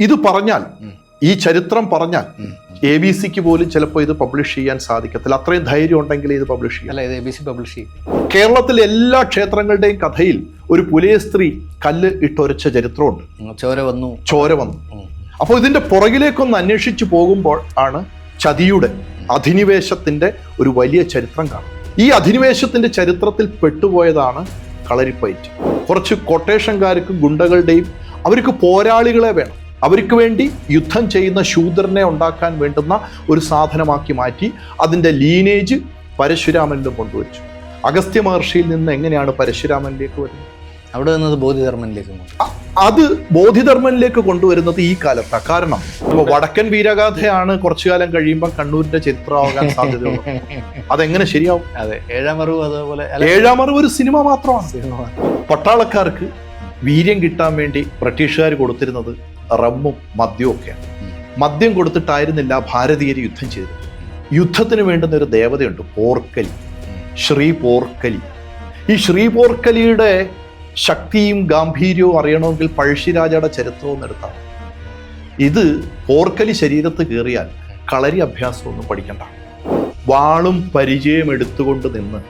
ഇത് പറഞ്ഞാൽ, ഈ ചരിത്രം പറഞ്ഞാൽ ABC പോലും ചിലപ്പോൾ ഇത് പബ്ലിഷ് ചെയ്യാൻ സാധിക്കത്തില്ല. അത്രയും ധൈര്യം ഉണ്ടെങ്കിൽ ഇത് പബ്ലിഷ് ചെയ്യും. അല്ല, ഇത് ABC പബ്ലിഷ് ചെയ്യും. കേരളത്തിലെ എല്ലാ ക്ഷേത്രങ്ങളുടെയും കഥയിൽ ഒരു പുലയ സ്ത്രീ കല്ല് ഇട്ടൊരച്ച ചരിത്രമുണ്ട്. ചോര വന്നു. അപ്പോൾ ഇതിന്റെ പുറകിലേക്കൊന്ന് അന്വേഷിച്ചു പോകുമ്പോൾ ആണ് ചതിയുടെ, അധിനിവേശത്തിന്റെ ഒരു വലിയ ചരിത്രം കാണും. ഈ അധിനിവേശത്തിന്റെ ചരിത്രത്തിൽ പെട്ടുപോയതാണ് കളരിപ്പയറ്റ്. കുറച്ച് കൊട്ടേഷൻകാർക്കും ഗുണ്ടകളുടെയും, അവർക്ക് പോരാളികളെ വേണം, അവർക്ക് വേണ്ടി യുദ്ധം ചെയ്യുന്ന ശൂദ്രനെ ഉണ്ടാക്കാൻ വേണ്ടുന്ന ഒരു സാധനമാക്കി മാറ്റി അതിൻ്റെ ലീനേജ് പരശുരാമനിലും കൊണ്ടുവച്ചു. അഗസ്ത്യ മഹർഷിയിൽ നിന്ന് എങ്ങനെയാണ് പരശുരാമനിലേക്ക് വരുന്നത്? അവിടെ നിന്നത് ബോധിധർമ്മനിലേക്ക്. അത് ബോധിധർമ്മനിലേക്ക് കൊണ്ടുവരുന്നത് ഈ കാലത്താണ്. കാരണം ഇപ്പോൾ വടക്കൻ വീരഗാഥയാണ് കുറച്ചു കാലം കഴിയുമ്പോൾ കണ്ണൂരിന്റെ ചരിത്രമാകാൻ സാധ്യതയുള്ളൂ. അതെങ്ങനെ ശരിയാവും? അതെ, ഏഴാം അറിവ് അതേപോലെ. ഏഴാം അറിവ് ഒരു സിനിമ മാത്രമാണ്. പട്ടാളക്കാർക്ക് വീര്യം കിട്ടാൻ വേണ്ടി ബ്രിട്ടീഷുകാർ കൊടുത്തിരുന്നത് റമ്മും മദ്യവും ഒക്കെയാണ്. മദ്യം കൊടുത്തിട്ടായിരുന്നില്ല ഭാരതീയർ യുദ്ധം ചെയ്തത്. യുദ്ധത്തിന് വേണ്ടുന്ന ഒരു ദേവതയുണ്ട്, പോർക്കലി, ശ്രീ പോർക്കലി. ഈ ശ്രീ പോർക്കലിയുടെ ശക്തിയും ഗാംഭീര്യവും അറിയണമെങ്കിൽ പഴശ്ശിരാജയുടെ ചരിത്രവും എടുത്താണ്. ഇത് പോർക്കലി ശരീരത്ത് കയറിയാൽ കളരി അഭ്യാസമൊന്നും പഠിക്കണ്ട. വാളും പരിചയം എടുത്തുകൊണ്ട് നിന്ന്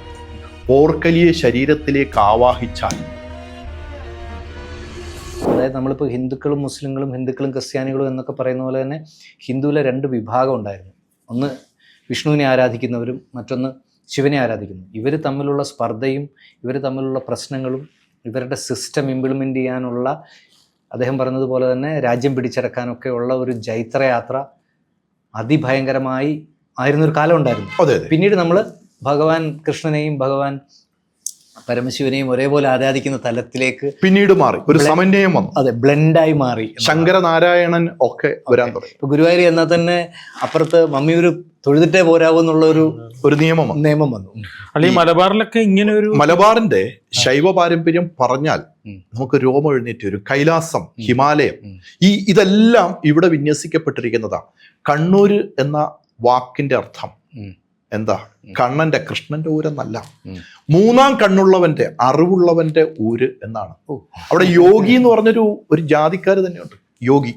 പോർക്കലിയെ ശരീരത്തിലേക്ക് ആവാഹിച്ചാൽ, അതായത് നമ്മളിപ്പോൾ ഹിന്ദുക്കളും മുസ്ലിങ്ങളും ഹിന്ദുക്കളും ക്രിസ്ത്യാനികളും എന്നൊക്കെ പറയുന്ന പോലെ തന്നെ ഹിന്ദുവിലെ 2 വിഭാഗം ഉണ്ടായിരുന്നു. ഒന്ന് വിഷ്ണുവിനെ ആരാധിക്കുന്നവരും മറ്റൊന്ന് ശിവനെ ആരാധിക്കുന്നു. ഇവർ തമ്മിലുള്ള സ്പർദ്ധയും ഇവർ തമ്മിലുള്ള പ്രശ്നങ്ങളും ഇവരുടെ സിസ്റ്റം ഇംപ്ലിമെൻ്റ് ചെയ്യാനുള്ള, അദ്ദേഹം പറഞ്ഞതുപോലെ തന്നെ രാജ്യം പിടിച്ചടക്കാനൊക്കെ ഉള്ള ഒരു ജൈത്രയാത്ര അതിഭയങ്കരമായി ആയിരുന്നൊരു കാലം ഉണ്ടായിരുന്നു. പിന്നീട് നമ്മൾ ഭഗവാൻ കൃഷ്ണനെയും ഭഗവാൻ പരമശിവനെയും ഒരേപോലെ ആരാധിക്കുന്ന തലത്തിലേക്ക് പിന്നീട് മാറി, ഒരു സമന്വയം വന്നു. അതെ, ബ്ലെൻഡായി മാറി. ശങ്കരനാരായണൻ ഒക്കെ വരാൻ തുടങ്ങി. ഇപ്പൊ ഗുരുവായൂർ എന്നാൽ തന്നെ അപ്പുറത്ത് മമ്മിയൂർ തൊഴുതിട്ടേ പോരാവൂ എന്നുള്ള ഒരു നിയമം വന്നു. അല്ല, ഈ മലബാറിലൊക്കെ ഇങ്ങനെ ഒരു, മലബാറിന്റെ ശൈവ പാരമ്പര്യം പറഞ്ഞാൽ നമുക്ക് രോമം എഴുന്നേറ്റ് വരും. കൈലാസം, ഹിമാലയം, ഇതെല്ലാം ഇവിടെ വിന്യസിക്കപ്പെട്ടിരിക്കുന്നതാണ്. കണ്ണൂര് എന്ന വാക്കിന്റെ അർത്ഥം എന്താ? കണ്ണന്റെ, കൃഷ്ണന്റെ ഊരെന്നല്ല, 3ാം കണ്ണുള്ളവന്റെ, അറിവുള്ളവന്റെ ഊര് എന്നാണ്. അവിടെ യോഗി എന്ന് പറഞ്ഞൊരു ജാതിക്കാര് തന്നെയുണ്ട്. യോഗി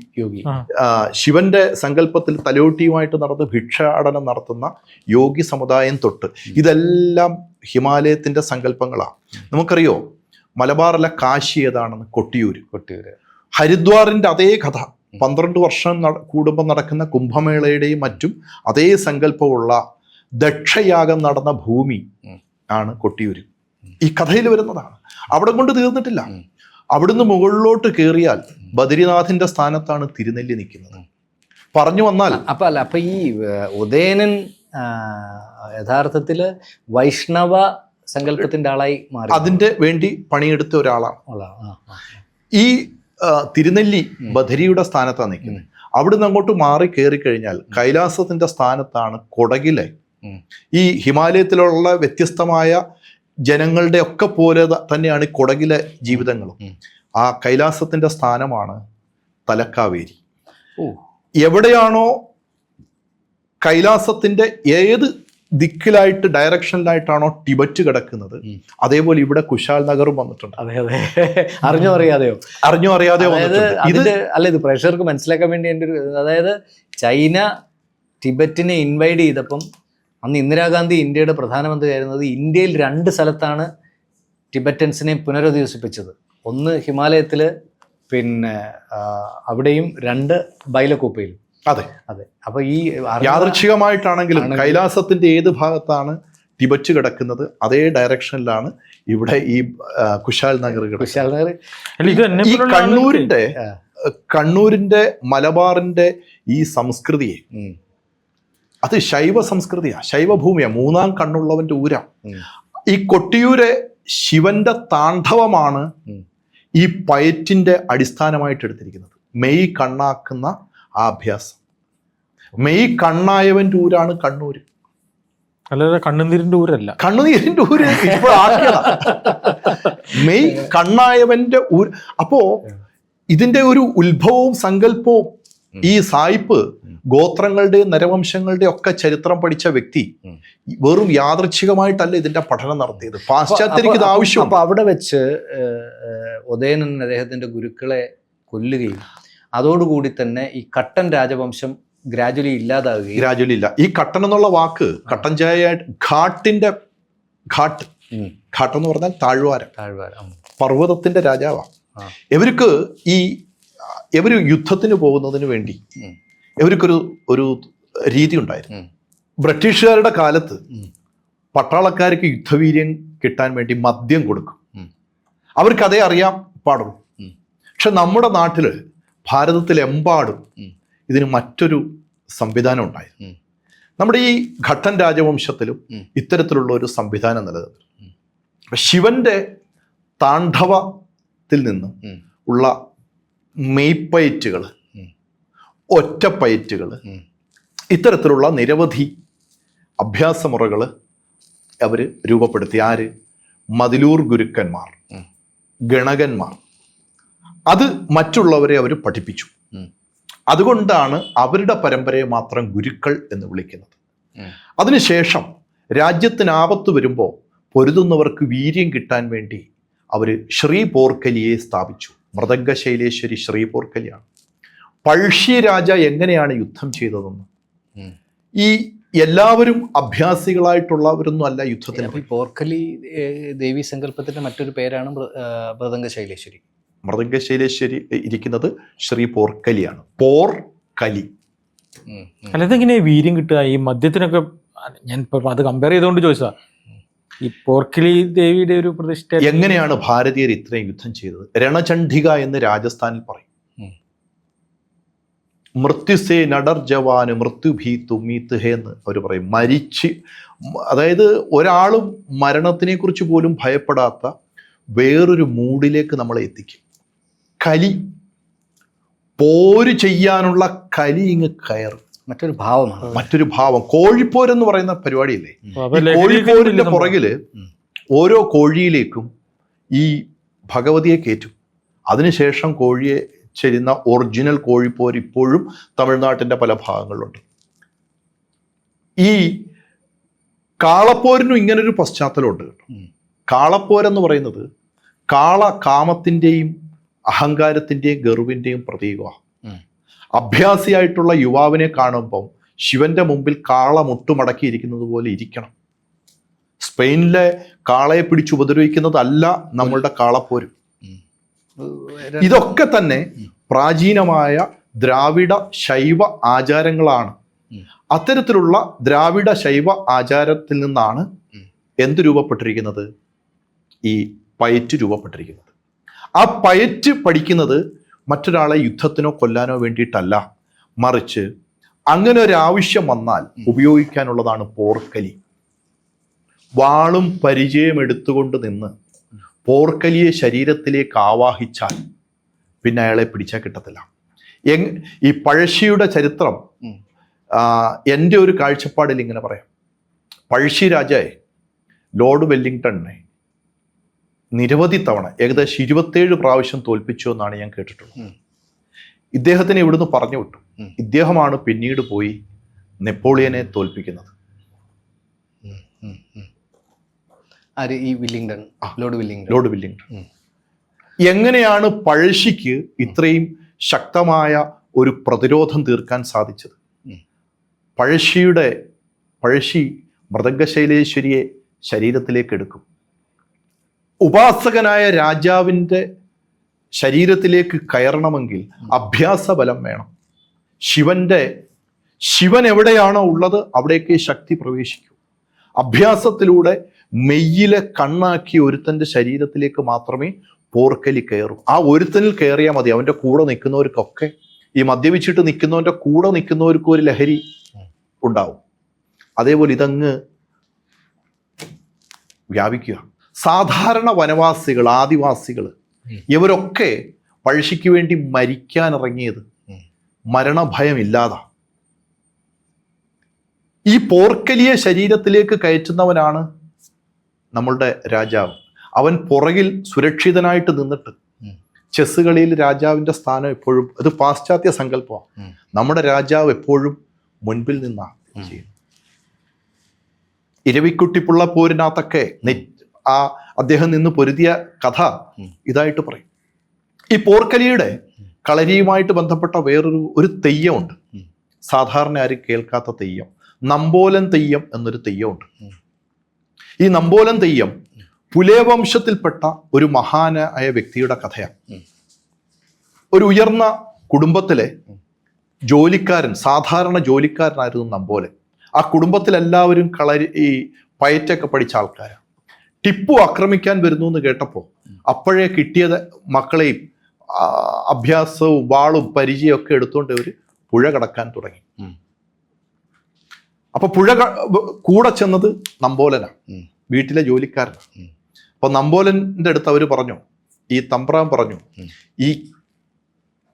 ശിവന്റെ സങ്കല്പത്തിൽ തലയോട്ടിയുമായിട്ട് നടന്ന് ഭിക്ഷാടനം നടത്തുന്ന യോഗി സമുദായം തൊട്ട് ഇതെല്ലാം ഹിമാലയത്തിന്റെ സങ്കല്പങ്ങളാണ്. നമുക്കറിയോ മലബാറിലെ കാശി ഏതാണെന്ന്? കൊട്ടിയൂര്. ഹരിദ്വാറിന്റെ അതേ കഥ, 12 വർഷം കൂടുമ്പോൾ നടക്കുന്ന കുംഭമേളയുടെയും മറ്റും അതേ സങ്കല്പമുള്ള ദക്ഷയാഗം നടന്ന ഭൂമി ആണ് കൊട്ടിയൂര്. ഈ കഥയിൽ വരുന്നതാണ്. അവിടെ കൊണ്ട് തീർന്നിട്ടില്ല. അവിടുന്ന് മുകളിലോട്ട് കയറിയാൽ ബദ്രിനാഥിന്റെ സ്ഥാനത്താണ് തിരുനെല്ലി നിൽക്കുന്നത്. പറഞ്ഞു വന്നാൽ അപ്പൊ ഈ ഉദയനൻ യഥാർത്ഥത്തില് വൈഷ്ണവ സങ്കല്പത്തിന്റെ ആളായി മാറി, അതിന്റെ വേണ്ടി പണിയെടുത്ത ഒരാളാണ്. ഈ തിരുനെല്ലി ബദരിയുടെ സ്ഥാനത്താണ് നിൽക്കുന്നത്. അവിടുന്ന് അങ്ങോട്ട് മാറി കയറി കഴിഞ്ഞാൽ കൈലാസത്തിന്റെ സ്ഥാനത്താണ് കൊടകിലെ ഈ ഹിമാലയത്തിലുള്ള വ്യത്യസ്തമായ ജനങ്ങളുടെ ഒക്കെ പോലെ തന്നെയാണ് കൊടകിലെ ജീവിതങ്ങളും. ആ കൈലാസത്തിന്റെ സ്ഥാനമാണ് തലക്കാവേരി. എവിടെയാണോ കൈലാസത്തിന്റെ ഏത് ദിക്കിലായിട്ട് ഡയറക്ഷനിലായിട്ടാണോ ടിബറ്റ് കിടക്കുന്നത്, അതേപോലെ ഇവിടെ കുശാൽ നഗറും വന്നിട്ടുണ്ട്. അതെ, അറിഞ്ഞോ അറിയാതെയോ ഇത് പ്രേക്ഷകർക്ക് മനസ്സിലാക്കാൻ വേണ്ടി എൻ്റെ ഒരു, അതായത് ചൈന ടിബറ്റിനെ ഇൻവൈഡ് ചെയ്തപ്പം അന്ന് ഇന്ദിരാഗാന്ധി ഇന്ത്യയുടെ പ്രധാനമന്ത്രിയായിരുന്നത്. ഇന്ത്യയിൽ 2 സ്ഥലത്താണ് ടിബറ്റൻസിനെ പുനരധിവസിപ്പിച്ചത്. ഒന്ന് ഹിമാലയത്തില്, പിന്നെ അവിടെയും 2 ബൈലക്കൂപ്പയിലും. അതെ. അപ്പൊ ഈ യാദൃച്ഛികമായിട്ടാണെങ്കിലും കൈലാസത്തിന്റെ ഏത് ഭാഗത്താണ് ടിബറ്റ് കിടക്കുന്നത് അതേ ഡയറക്ഷനിലാണ് ഇവിടെ ഈ കുശാൽ നഗർ. ഈ കണ്ണൂരിന്റെ മലബാറിന്റെ ഈ സംസ്കൃതിയെ, അത് ശൈവ സംസ്കൃതിയാ, ശൈവഭൂമിയാ, 3ാം കണ്ണുള്ളവന്റെ ഊരാ. ഈ കൊട്ടിയൂരെ ശിവന്റെ താണ്ഡവമാണ് ഈ പയറ്റിന്റെ അടിസ്ഥാനമായിട്ട് എടുത്തിരിക്കുന്നത്. മെയ് കണ്ണാക്കുന്ന ആ അഭ്യാസം. മെയ് കണ്ണായവന്റെ ഊരാണ് കണ്ണൂര്. അല്ലാതെ കണ്ണുനീരിന്റെ ഊരല്ല. കണ്ണുനീരിന്റെ ഊര് മെയ് കണ്ണായവന്റെ ഊര്. അപ്പോ ഇതിന്റെ ഒരു ഉത്ഭവവും സങ്കല്പവും ഈ സായിപ്പ് ഗോത്രങ്ങളുടെയും നരവംശങ്ങളുടെയും ഒക്കെ ചരിത്രം പഠിച്ച വ്യക്തി വെറും യാദൃച്ഛികമായിട്ടല്ല ഇതിന്റെ പഠനം നടത്തിയത്. പാശ്ചാത്യർക്ക് ഇത് ആവശ്യം. അപ്പൊ അവിടെ വെച്ച് ഉദയനൻ അദ്ദേഹത്തിന്റെ ഗുരുക്കളെ കൊല്ലുകയും അതോടുകൂടി തന്നെ ഈ കട്ടൻ രാജവംശം ഗ്രാജുവലി ഇല്ലാതാവുകയും ഗ്രാജുവലി ഇല്ല. ഈ കട്ടൻ എന്നുള്ള വാക്ക് കട്ടൻ ചായ ഘാട്ട് ഘാട്ട് എന്ന് പറഞ്ഞാൽ താഴ്വാരം, പർവ്വതത്തിന്റെ രാജാവാണ്. ഇവർക്ക് ഇവര് യുദ്ധത്തിന് പോകുന്നതിന് വേണ്ടി ഇവർക്കൊരു രീതി ഉണ്ടായിരുന്നു. ബ്രിട്ടീഷുകാരുടെ കാലത്ത് പട്ടാളക്കാർക്ക് യുദ്ധവീര്യം കിട്ടാൻ വേണ്ടി മദ്യം കൊടുക്കും. അവർക്ക് അതേ അറിയാൻ പാടുള്ളൂ. പക്ഷെ നമ്മുടെ നാട്ടില് ഭാരതത്തിലെമ്പാടും ഇതിന് മറ്റൊരു സംവിധാനം ഉണ്ടായിരുന്നു. നമ്മുടെ ഈ ഘട്ടൻ രാജവംശത്തിലും ഇത്തരത്തിലുള്ള ഒരു സംവിധാനം നിലനിന്നു. ശിവന്റെ താണ്ഡവത്തിൽ നിന്നും ഉള്ള മെയ്പ്പയറ്റുകൾ, ഒറ്റപ്പയറ്റുകൾ, ഇത്തരത്തിലുള്ള നിരവധി അഭ്യാസമുറകൾ അവർ രൂപപ്പെടുത്തി. ആര്? മതിലൂർ ഗുരുക്കന്മാർ, ഗണകന്മാർ. അത് മറ്റുള്ളവരെ അവർ പഠിപ്പിച്ചു. അതുകൊണ്ടാണ് അവരുടെ പരമ്പരയെ മാത്രം ഗുരുക്കൾ എന്ന് വിളിക്കുന്നത്. അതിനുശേഷം രാജ്യത്തിന് ആപത്ത് വരുമ്പോൾ പൊരുതുന്നവർക്ക് വീര്യം കിട്ടാൻ വേണ്ടി അവർ ശ്രീ പോർക്കലിയെ സ്ഥാപിച്ചു. മൃദംഗശൈലേശ്വരി ശ്രീ പോർക്കലിയാണ്. പഴശ്ശി രാജ എങ്ങനെയാണ് യുദ്ധം ചെയ്തതെന്ന്, ഈ എല്ലാവരും അഭ്യാസികളായിട്ടുള്ളവരൊന്നും അല്ല യുദ്ധത്തിന്. പോർക്കലി ദേവി സങ്കല്പത്തിന്റെ മറ്റൊരു പേരാണ് മൃദംഗശൈലേശ്വരി. മൃദംഗശൈലേശ്വരി ഇരിക്കുന്നത് ശ്രീ പോർക്കലിയാണ്. പോർക്കലി. അല്ല, ഇതെങ്ങനെയാ വീര്യം കിട്ടുക ഈ മദ്യത്തിനൊക്കെ? ഞാൻ അത് കമ്പയർ ചെയ്തുകൊണ്ട് ചോദിച്ചാ, ഈ പോർക്കലി ദേവിയുടെ ഒരു പ്രതിഷ്ഠ എങ്ങനെയാണ് ഭാരതീയർ ഇത്രയും യുദ്ധം ചെയ്തത്? രണചണ്ഡിക എന്ന് രാജസ്ഥാനിൽ പറയും. മൃത്യുസേ നടർ ജവാന് മൃത്യുഭീ തുമീത്ത് ഹേ എന്ന് അവർ പറയും. അതായത് ഒരാളും മരണത്തിനെ കുറിച്ച് പോലും ഭയപ്പെടാത്ത വേറൊരു മൂഡിലേക്ക് നമ്മളെ എത്തിക്കും. കലി, പോര് ചെയ്യാനുള്ള കലി ഇങ്ങ് കയറും. മറ്റൊരു ഭാവം. കോഴിപ്പോരെന്ന് പറയുന്ന പരിപാടിയില്ലേ, കോഴിപ്പോരിന്റെ പുറകില് ഓരോ കോഴിയിലേക്കും ഈ ഭഗവതിയെ കയറ്റും. അതിനുശേഷം കോഴിയെ ചെല്ലുന്ന ഒറിജിനൽ കോഴിപ്പോര് ഇപ്പോഴും തമിഴ്നാട്ടിന്റെ പല ഭാഗങ്ങളിലുണ്ട്. ഈ കാളപ്പോരിനും ഇങ്ങനൊരു പശ്ചാത്തലമുണ്ട് കേട്ടോ. കാളപ്പോരെന്ന് പറയുന്നത് കാമത്തിൻ്റെയും അഹങ്കാരത്തിൻ്റെയും ഗർവിൻ്റെയും പ്രതീകമാണ്. അഭ്യാസിയായിട്ടുള്ള യുവാവിനെ കാണുമ്പം ശിവന്റെ മുമ്പിൽ കാള മുട്ടുമടക്കിയിരിക്കുന്നത് പോലെ ഇരിക്കണം. സ്പെയിനിലെ കാളയെ പിടിച്ചുപദ്രവിക്കുന്നതല്ല നമ്മളുടെ കാളപ്പോര്. ഇതൊക്കെ തന്നെ പ്രാചീനമായ ദ്രാവിഡ ശൈവ ആചാരങ്ങളാണ്. അത്തരത്തിലുള്ള ദ്രാവിഡ ശൈവ ആചാരത്തിൽ നിന്നാണ് എന്ത് രൂപപ്പെട്ടിരിക്കുന്നത്? ഈ പയറ്റ് രൂപപ്പെട്ടിരിക്കുന്നത്. ആ പയറ്റ് പഠിക്കുന്നത് മറ്റൊരാളെ യുദ്ധത്തിനോ കൊല്ലാനോ വേണ്ടിയിട്ടല്ല, മറിച്ച് അങ്ങനെ ഒരു ആവശ്യം വന്നാൽ ഉപയോഗിക്കാനുള്ളതാണ് പോർക്കലി. വാളും പരിചയം എടുത്തുകൊണ്ട് നിന്ന് പോർക്കലിയെ ശരീരത്തിലേക്ക് ആവാഹിച്ചാൽ പിന്നെ അയാളെ പിടിച്ചാൽ കിട്ടത്തില്ല. ഈ പഴശ്ശിയുടെ ചരിത്രം എൻ്റെ ഒരു കാഴ്ചപ്പാടിൽ ഇങ്ങനെ പറയാം. പഴശ്ശി രാജയെ ലോർഡ് വെല്ലിംഗ്ടണിനെ നിരവധി തവണ, ഏകദേശം 27 പ്രാവശ്യം തോൽപ്പിച്ചു എന്നാണ് ഞാൻ കേട്ടിട്ടുള്ളത്. ഇദ്ദേഹത്തിനെ ഇവിടുന്ന് പറഞ്ഞു വിട്ടു. ഇദ്ദേഹമാണ് പിന്നീട് പോയി നെപ്പോളിയനെ തോൽപ്പിക്കുന്നത്. Lord Willingdon. എങ്ങനെയാണ് പഴശ്ശിക്ക് ഇത്രയും ശക്തമായ ഒരു പ്രതിരോധം തീർക്കാൻ സാധിച്ചത്? പഴശ്ശി മൃദംഗശൈലേശ്വരിയെ ശരീരത്തിലേക്ക് എടുക്കും. ഉപാസകനായ രാജാവിൻ്റെ ശരീരത്തിലേക്ക് കയറണമെങ്കിൽ അഭ്യാസബലം വേണം. ശിവൻ എവിടെയാണോ ഉള്ളത് അവിടേക്ക് ശക്തി പ്രവേശിക്കൂ. അഭ്യാസത്തിലൂടെ മെയ്യിലെ കണ്ണാക്കി ഒരുത്തൻ്റെ ശരീരത്തിലേക്ക് മാത്രമേ പോർക്കലി കയറൂ. ആ ഒരുത്തനിൽ കയറിയാൽ മതി. അവൻ്റെ കൂടെ നിൽക്കുന്നവർക്കൊക്കെ, ഈ മദ്യപിച്ചിട്ട് നിൽക്കുന്നവൻ്റെ കൂടെ നിൽക്കുന്നവർക്കും ഒരു ലഹരി ഉണ്ടാവും. അതേപോലെ ഇതങ്ങ് വ്യാപിക്കുക. സാധാരണ വനവാസികൾ, ആദിവാസികൾ, ഇവരൊക്കെ പഴശ്ശിക്ക് വേണ്ടി മരിക്കാനിറങ്ങിയത് മരണഭയമില്ലാതാ. ഈ പോർക്കലിയെ ശരീരത്തിലേക്ക് കയറ്റുന്നവനാണ് നമ്മളുടെ രാജാവ്. അവൻ പുറകിൽ സുരക്ഷിതനായിട്ട് നിന്നിട്ട് ചെസ് കളിയിൽ രാജാവിൻ്റെ സ്ഥാനം എപ്പോഴും, അത് പാശ്ചാത്യ സങ്കല്പമാണ്. നമ്മുടെ രാജാവ് എപ്പോഴും മുൻപിൽ നിന്നാണ് ചെയ്യുന്നത്. ഇരവിക്കുട്ടിപ്പുള്ള പോരിനകത്തൊക്കെ അദ്ദേഹം നിന്ന് പൊരുതിയ കഥ ഇതായിട്ട് പറയും. ഈ പോർക്കലിയുടെ കളരിയുമായിട്ട് ബന്ധപ്പെട്ട ഒരു തെയ്യമുണ്ട്. സാധാരണ ആരും കേൾക്കാത്ത തെയ്യം, നമ്പോലൻ തെയ്യം എന്നൊരു തെയ്യമുണ്ട്. ഈ നമ്പോലൻ തെയ്യം പുലയവംശത്തിൽപ്പെട്ട ഒരു മഹാനായ വ്യക്തിയുടെ കഥയാണ്. ഒരു ഉയർന്ന കുടുംബത്തിലെ ജോലിക്കാരൻ, സാധാരണ ജോലിക്കാരനായിരുന്നു നമ്പോലൻ. ആ കുടുംബത്തിലെല്ലാവരും ഈ പയറ്റൊക്കെ പഠിച്ച ആൾക്കാരാണ്. ടിപ്പു ആക്രമിക്കാൻ വരുന്നു എന്ന് കേട്ടപ്പോൾ അപ്പോഴേ കിട്ടിയത് മക്കളെയും അഭ്യാസവും വാളും പരിചയം ഒക്കെ എടുത്തുകൊണ്ട് അവർ പുഴ കടക്കാൻ തുടങ്ങി. അപ്പൊ കൂടെ ചെന്നത് നമ്പോലനാണ്, വീട്ടിലെ ജോലിക്കാരനാണ്. അപ്പൊ നമ്പോലന്റെ അടുത്ത് അവർ പറഞ്ഞു, ഈ തമ്പ്രാൻ പറഞ്ഞു, ഈ